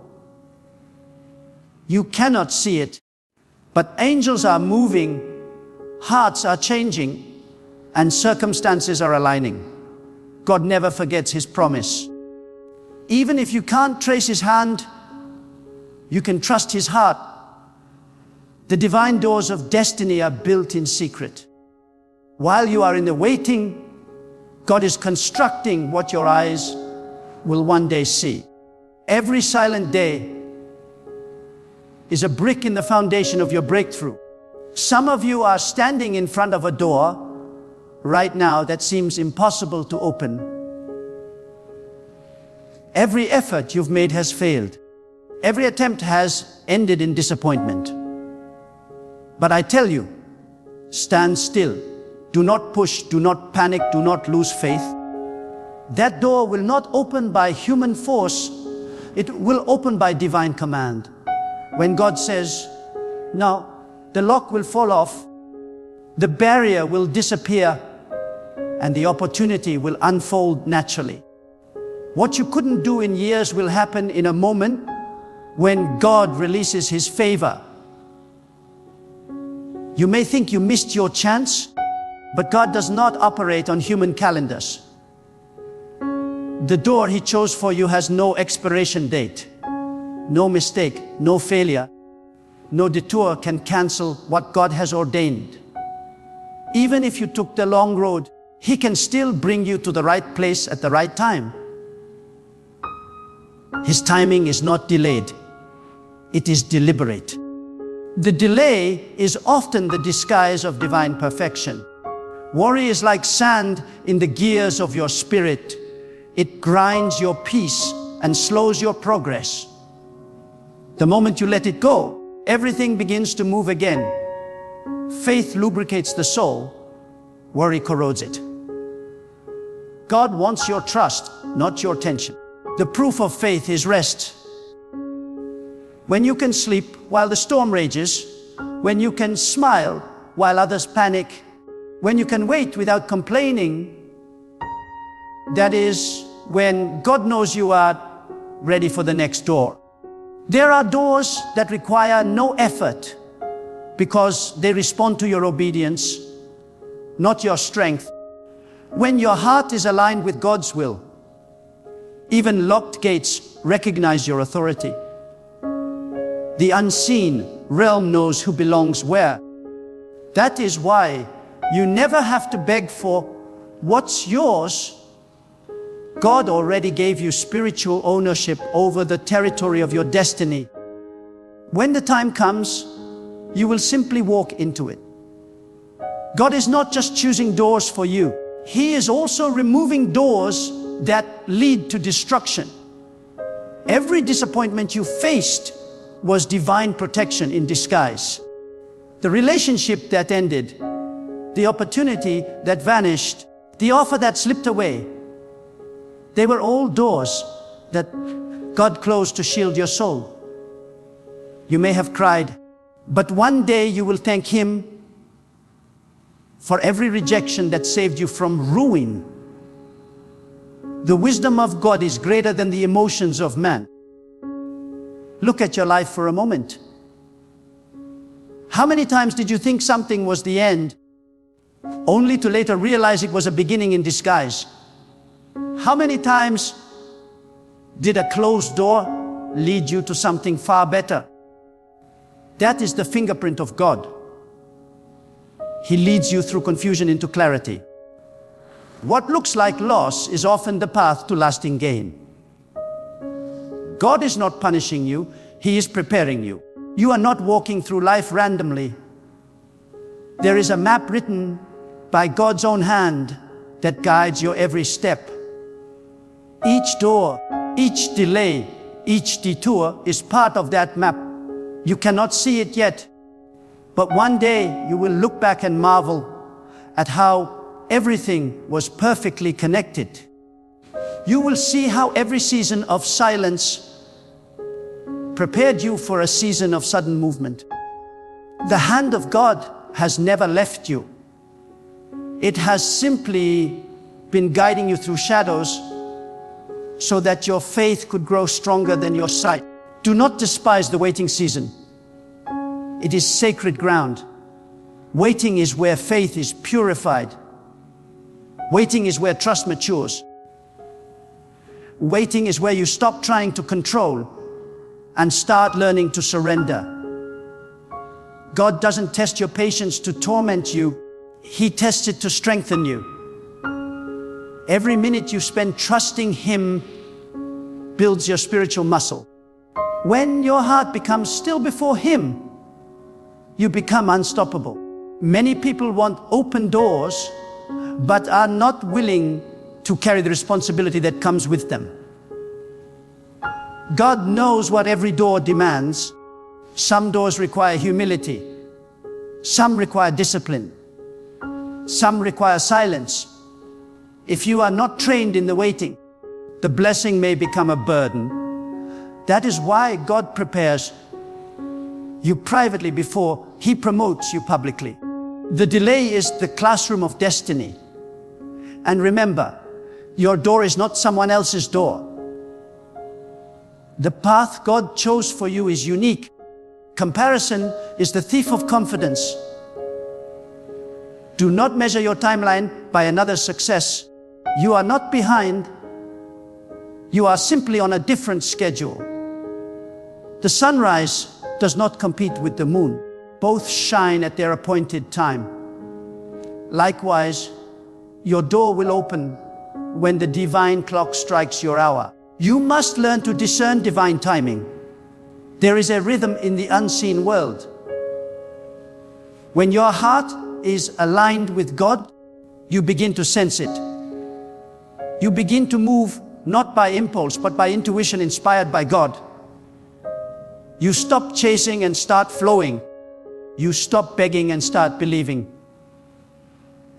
You cannot see it, but angels are moving, hearts are changing, and circumstances are aligning. God never forgets His promise. Even if you can't trace His hand, you can trust His heart. The divine doors of destiny are built in secret. While you are in the waiting, God is constructing what your eyes will one day see. Every silent day is a brick in the foundation of your breakthrough. Some of you are standing in front of a door right now that seems impossible to open. Every effort you've made has failed. Every attempt has ended in disappointment. But I tell you, stand still Do not push, do not panic, do not lose faith. That door will not open by human force, it will open by divine command. When God says, no, the lock will fall off, the barrier will disappear, and the opportunity will unfold naturally. What you couldn't do in years will happen in a moment when God releases His favor. You may think you missed your chance, but God does not operate on human calendars. The door He chose for you has no expiration date. No mistake, no failure, no detour can cancel what God has ordained. Even if you took the long road, He can still bring you to the right place at the right time. His timing is not delayed. It is deliberate. The delay is often the disguise of divine perfection. Worry is like sand in the gears of your spirit. It grinds your peace and slows your progress. The moment you let it go, everything begins to move again. Faith lubricates the soul. Worry corrodes it. God wants your trust, not your tension. The proof of faith is rest. When you can sleep while the storm rages, when you can smile while others panic, when you can wait without complaining, that is when God knows you are ready for the next door. There are doors that require no effort because they respond to your obedience, not your strength. When your heart is aligned with God's will, even locked gates recognize your authority. The unseen realm knows who belongs where. That is why you never have to beg for what's yours. God already gave you spiritual ownership over the territory of your destiny. When the time comes, you will simply walk into it. God is not just choosing doors for you. He is also removing doors that lead to destruction. Every disappointment you faced was divine protection in disguise. The relationship that ended, the opportunity that vanished, the offer that slipped away, they were all doors that God closed to shield your soul. You may have cried, but one day you will thank Him for every rejection that saved you from ruin. The wisdom of God is greater than the emotions of man. Look at your life for a moment. How many times did you think something was the end, only to later realize it was a beginning in disguise? How many times did a closed door lead you to something far better? That is the fingerprint of God. He leads you through confusion into clarity. What looks like loss is often the path to lasting gain. God is not punishing you, He is preparing you. You are not walking through life randomly. There is a map written by God's own hand that guides your every step. Each door, each delay, each detour is part of that map. You cannot see it yet, but one day you will look back and marvel at how everything was perfectly connected. You will see how every season of silence prepared you for a season of sudden movement. The hand of God has never left you. It has simply been guiding you through shadows so that your faith could grow stronger than your sight. Do not despise the waiting season. It is sacred ground. Waiting is where faith is purified. Waiting is where trust matures. Waiting is where you stop trying to control and start learning to surrender. God doesn't test your patience to torment you. He tests it to strengthen you. Every minute you spend trusting Him builds your spiritual muscle. When your heart becomes still before Him, you become unstoppable. Many people want open doors, but are not willing to carry the responsibility that comes with them. God knows what every door demands. Some doors require humility. Some require discipline. Some require silence. If you are not trained in the waiting, the blessing may become a burden. That is why God prepares you privately before He promotes you publicly. The delay is the classroom of destiny. And remember, your door is not someone else's door. The path God chose for you is unique. Comparison is the thief of confidence. Do not measure your timeline by another's success. You are not behind. You are simply on a different schedule. The sunrise does not compete with the moon. Both shine at their appointed time. Likewise, your door will open when the divine clock strikes your hour. You must learn to discern divine timing. There is a rhythm in the unseen world. When your heart is aligned with God, you begin to sense it. You begin to move not by impulse, but by intuition inspired by God. You stop chasing and start flowing. You stop begging and start believing.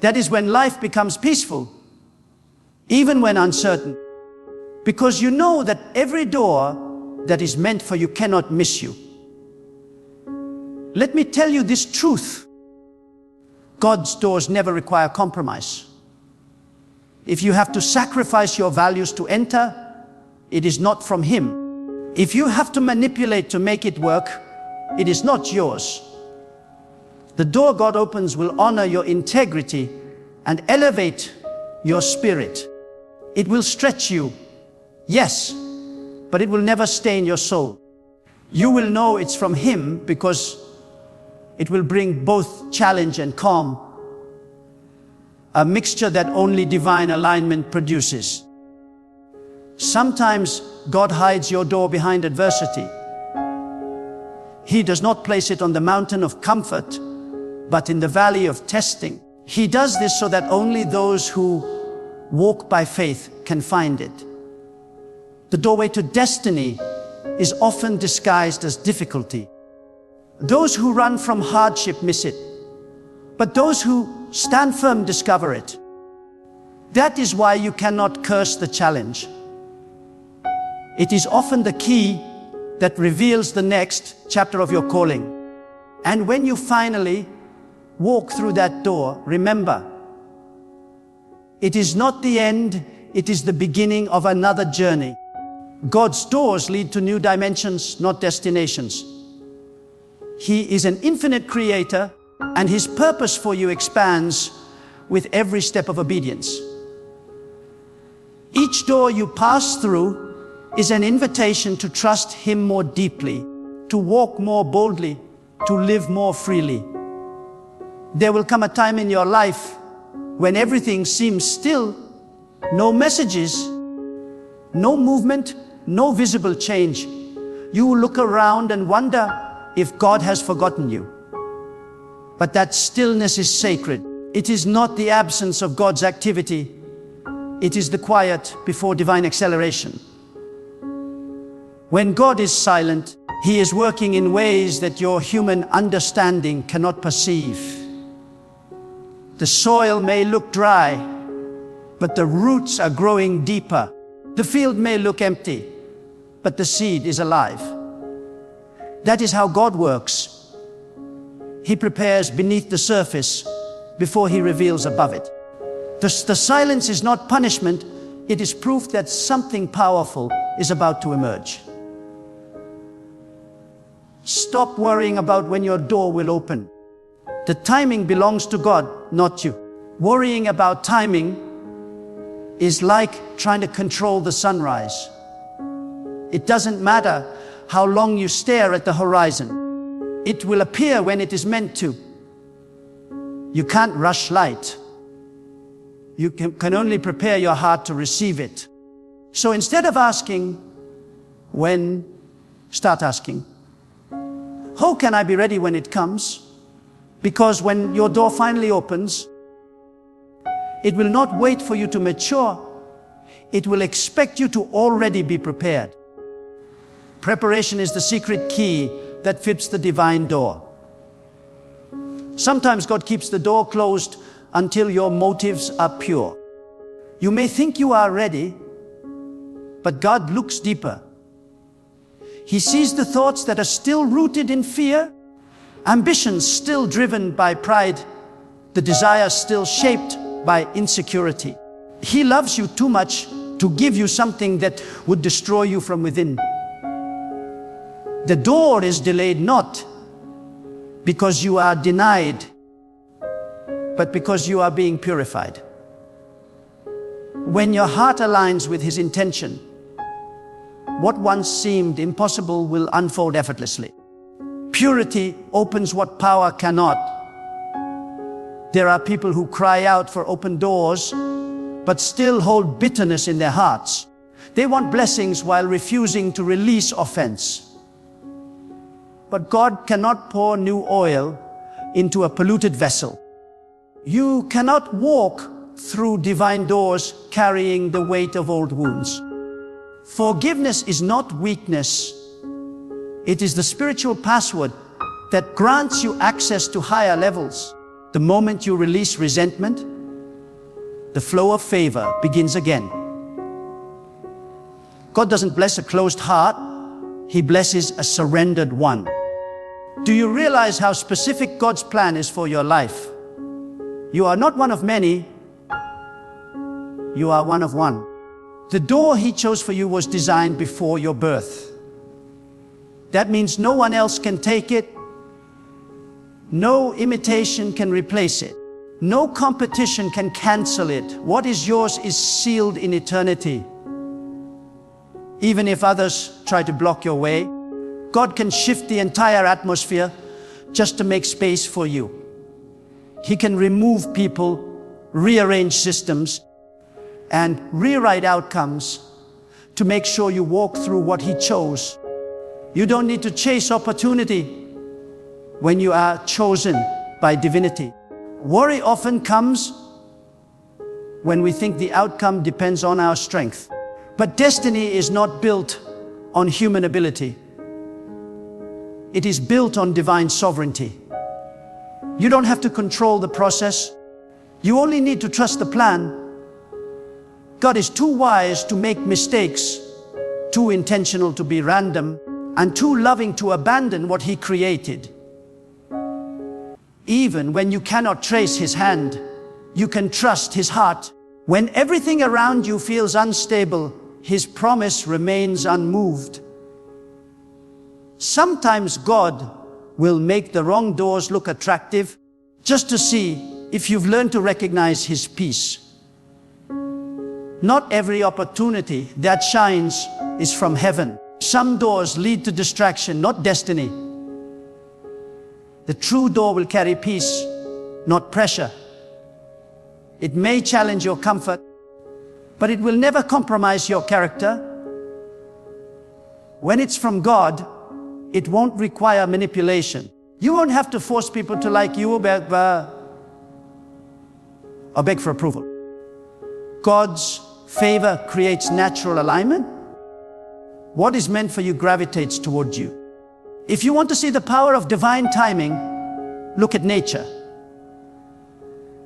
That is when life becomes peaceful, even when uncertain. Because you know that every door that is meant for you cannot miss you. Let me tell you this truth. God's doors never require compromise. If you have to sacrifice your values to enter, it is not from Him. If you have to manipulate to make it work, it is not yours. The door God opens will honor your integrity and elevate your spirit. It will stretch you, yes, but it will never stain your soul. You will know it's from Him because it will bring both challenge and calm, a mixture that only divine alignment produces. Sometimes God hides your door behind adversity. He does not place it on the mountain of comfort, but in the valley of testing. He does this so that only those who walk by faith can find it. The doorway to destiny is often disguised as difficulty. Those who run from hardship miss it, but those who stand firm discover it. That is why you cannot curse the challenge. It is often the key that reveals the next chapter of your calling. And when you finally walk through that door, remember, it is not the end, it is the beginning of another journey. God's doors lead to new dimensions, not destinations. He is an infinite creator, and His purpose for you expands with every step of obedience. Each door you pass through is an invitation to trust Him more deeply, to walk more boldly, to live more freely. There will come a time in your life when everything seems still, no messages, no movement, no visible change. You will look around and wonder if God has forgotten you. But that stillness is sacred. It is not the absence of God's activity. It is the quiet before divine acceleration. When God is silent, He is working in ways that your human understanding cannot perceive. The soil may look dry, but the roots are growing deeper. The field may look empty, but the seed is alive. That is how God works. He prepares beneath the surface before He reveals above it. The silence is not punishment, it is proof that something powerful is about to emerge. Stop worrying about when your door will open. The timing belongs to God, not you. Worrying about timing is like trying to control the sunrise. It doesn't matter how long you stare at the horizon. It will appear when it is meant to. You can't rush light. You can only prepare your heart to receive it. So instead of asking, when, start asking, how can I be ready when it comes? Because when your door finally opens, it will not wait for you to mature. It will expect you to already be prepared. Preparation is the secret key that fits the divine door. Sometimes God keeps the door closed until your motives are pure. You may think you are ready, but God looks deeper. He sees the thoughts that are still rooted in fear, ambitions still driven by pride, the desires still shaped by insecurity. He loves you too much to give you something that would destroy you from within. The door is delayed not because you are denied, but because you are being purified. When your heart aligns with His intention, what once seemed impossible will unfold effortlessly. Purity opens what power cannot. There are people who cry out for open doors, but still hold bitterness in their hearts. They want blessings while refusing to release offense. But God cannot pour new oil into a polluted vessel. You cannot walk through divine doors carrying the weight of old wounds. Forgiveness is not weakness. It is the spiritual password that grants you access to higher levels. The moment you release resentment, the flow of favor begins again. God doesn't bless a closed heart. He blesses a surrendered one. Do you realize how specific God's plan is for your life? You are not one of many. You are one of one. The door He chose for you was designed before your birth. That means no one else can take it. No imitation can replace it. No competition can cancel it. What is yours is sealed in eternity. Even if others try to block your way, God can shift the entire atmosphere just to make space for you. He can remove people, rearrange systems, and rewrite outcomes to make sure you walk through what He chose. You don't need to chase opportunity when you are chosen by divinity. Worry often comes when we think the outcome depends on our strength. But destiny is not built on human ability. It is built on divine sovereignty. You don't have to control the process. You only need to trust the plan. God is too wise to make mistakes, too intentional to be random, and too loving to abandon what He created. Even when you cannot trace His hand, you can trust His heart. When everything around you feels unstable, His promise remains unmoved. Sometimes God will make the wrong doors look attractive just to see if you've learned to recognize His peace. Not every opportunity that shines is from heaven. Some doors lead to distraction, not destiny. The true door will carry peace, not pressure. It may challenge your comfort, but it will never compromise your character. When it's from God, it won't require manipulation. You won't have to force people to like you or beg for approval. God's favor creates natural alignment. What is meant for you gravitates towards you. If you want to see the power of divine timing, look at nature.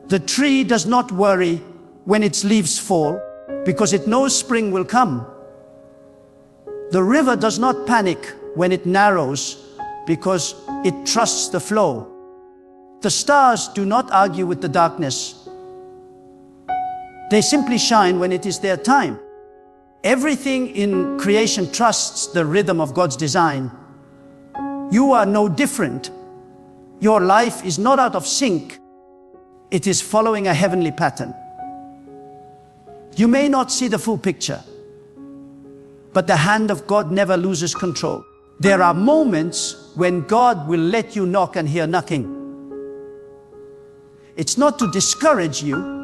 The tree does not worry when its leaves fall because it knows spring will come. The river does not panic when it narrows because it trusts the flow. The stars do not argue with the darkness. They simply shine when it is their time. Everything in creation trusts the rhythm of God's design. You are no different. Your life is not out of sync. It is following a heavenly pattern. You may not see the full picture, but the hand of God never loses control. There are moments when God will let you knock and hear knocking. It's not to discourage you.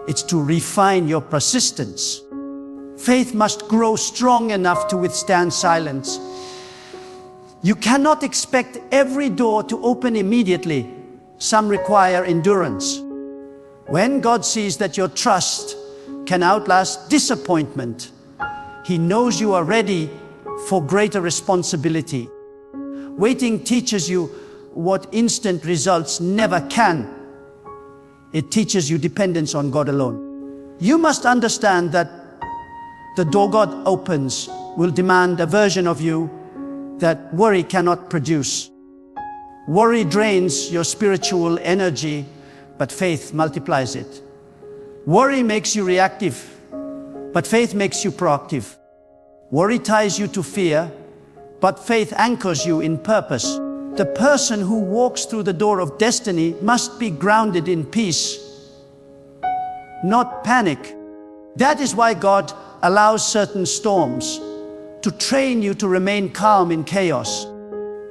It's to refine your persistence. Faith must grow strong enough to withstand silence. You cannot expect every door to open immediately. Some require endurance. When God sees that your trust can outlast disappointment, He knows you are ready for greater responsibility. Waiting teaches you what instant results never can. It teaches you dependence on God alone. You must understand that the door God opens will demand a version of you that worry cannot produce. Worry drains your spiritual energy, but faith multiplies it. Worry makes you reactive, but faith makes you proactive. Worry ties you to fear, but faith anchors you in purpose. The person who walks through the door of destiny must be grounded in peace, not panic. That is why God allows certain storms to train you to remain calm in chaos.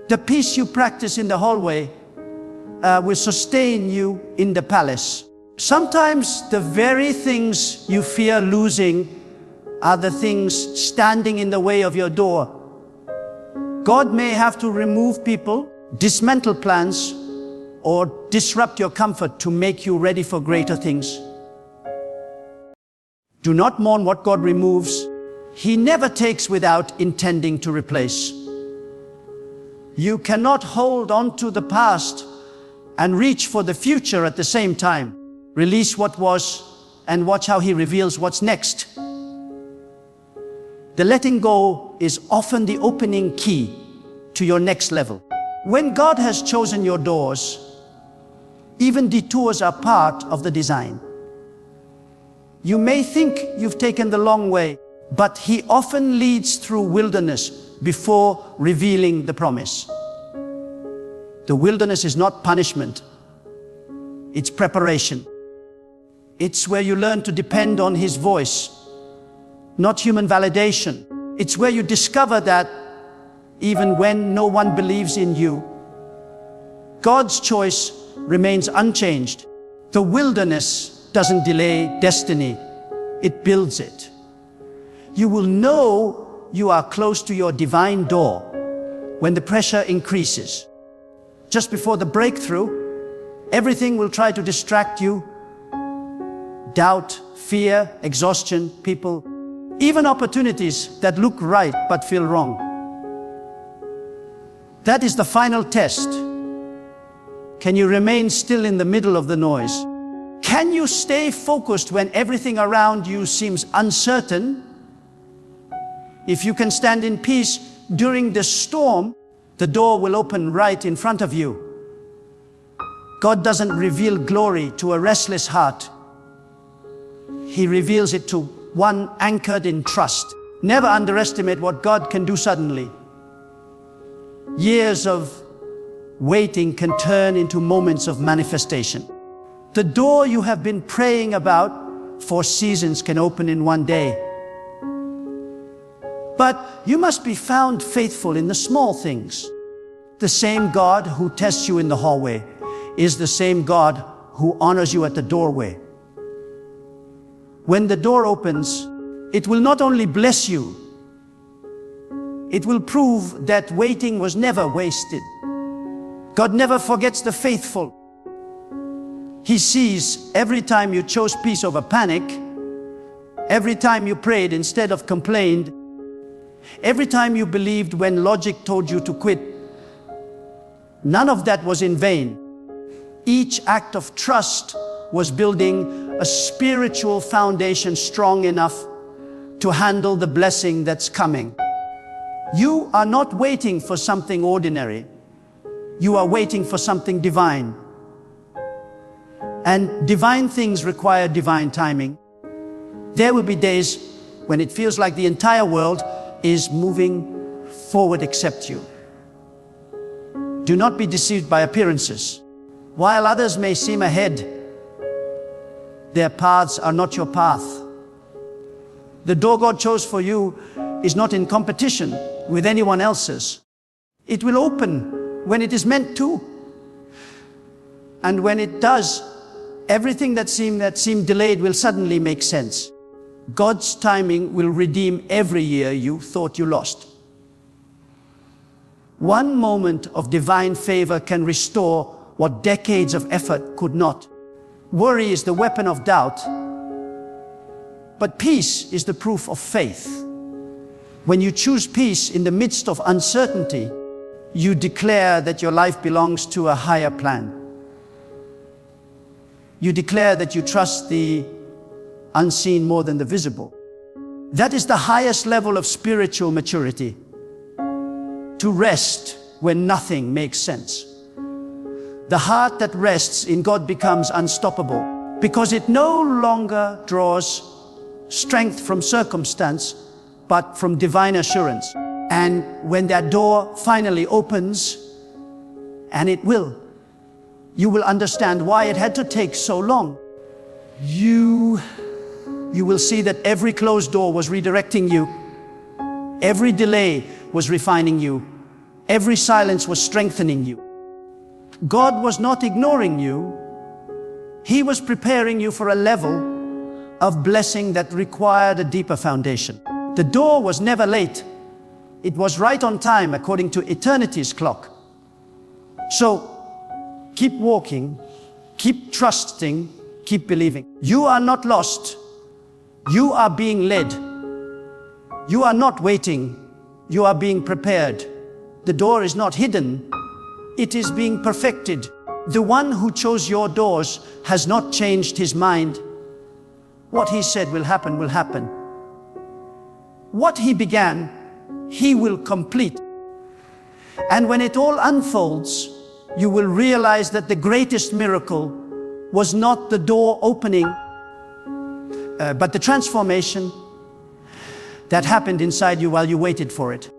The peace you practice in the hallway will sustain you in the palace. Sometimes the very things you fear losing are the things standing in the way of your door. God may have to remove people, dismantle plans, or disrupt your comfort to make you ready for greater things. Do not mourn what God removes. He never takes without intending to replace. You cannot hold on to the past and reach for the future at the same time. Release what was and watch how He reveals what's next. The letting go is often the opening key to your next level. When God has chosen your doors, even detours are part of the design. You may think you've taken the long way, but He often leads through wilderness before revealing the promise. The wilderness is not punishment, it's preparation. It's where you learn to depend on His voice, not human validation. It's where you discover that even when no one believes in you, God's choice remains unchanged. The wilderness doesn't delay destiny, it builds it. You will know you are close to your divine door when the pressure increases. Just before the breakthrough, everything will try to distract you. Doubt, fear, exhaustion, people, even opportunities that look right but feel wrong. That is the final test. Can you remain still in the middle of the noise? Can you stay focused when everything around you seems uncertain? If you can stand in peace during the storm, the door will open right in front of you. God doesn't reveal glory to a restless heart. He reveals it to one anchored in trust. Never underestimate what God can do suddenly. Years of waiting can turn into moments of manifestation. The door you have been praying about for seasons can open in one day. But you must be found faithful in the small things. The same God who tests you in the hallway is the same God who honors you at the doorway. When the door opens, it will not only bless you, it will prove that waiting was never wasted. God never forgets the faithful. He sees every time you chose peace over panic, every time you prayed instead of complained, every time you believed when logic told you to quit. None of that was in vain. Each act of trust was building a spiritual foundation strong enough to handle the blessing that's coming. You are not waiting for something ordinary. You are waiting for something divine. And divine things require divine timing. There will be days when it feels like the entire world is moving forward except you. Do not be deceived by appearances. While others may seem ahead, their paths are not your path. The door God chose for you is not in competition with anyone else's. It will open when it is meant to. And when it does, everything that seemed delayed will suddenly make sense. God's timing will redeem every year you thought you lost. One moment of divine favor can restore what decades of effort could not. Worry is the weapon of doubt, but peace is the proof of faith. When you choose peace in the midst of uncertainty, you declare that your life belongs to a higher plan. You declare that you trust the unseen more than the visible. That is the highest level of spiritual maturity. To rest when nothing makes sense. The heart that rests in God becomes unstoppable because it no longer draws strength from circumstance, but from divine assurance. And when that door finally opens, and it will, you will understand why it had to take so long. You will see that every closed door was redirecting you. Every delay was refining you. Every silence was strengthening you. God was not ignoring you. He was preparing you for a level of blessing that required a deeper foundation. The door was never late. It was right on time according to eternity's clock. So, keep walking, keep trusting, keep believing. You are not lost. You are being led. You are not waiting. You are being prepared. The door is not hidden. It is being perfected. The one who chose your doors has not changed his mind. What he said will happen will happen. What he began, he will complete. And when it all unfolds, you will realize that the greatest miracle was not the door opening, but the transformation that happened inside you while you waited for it.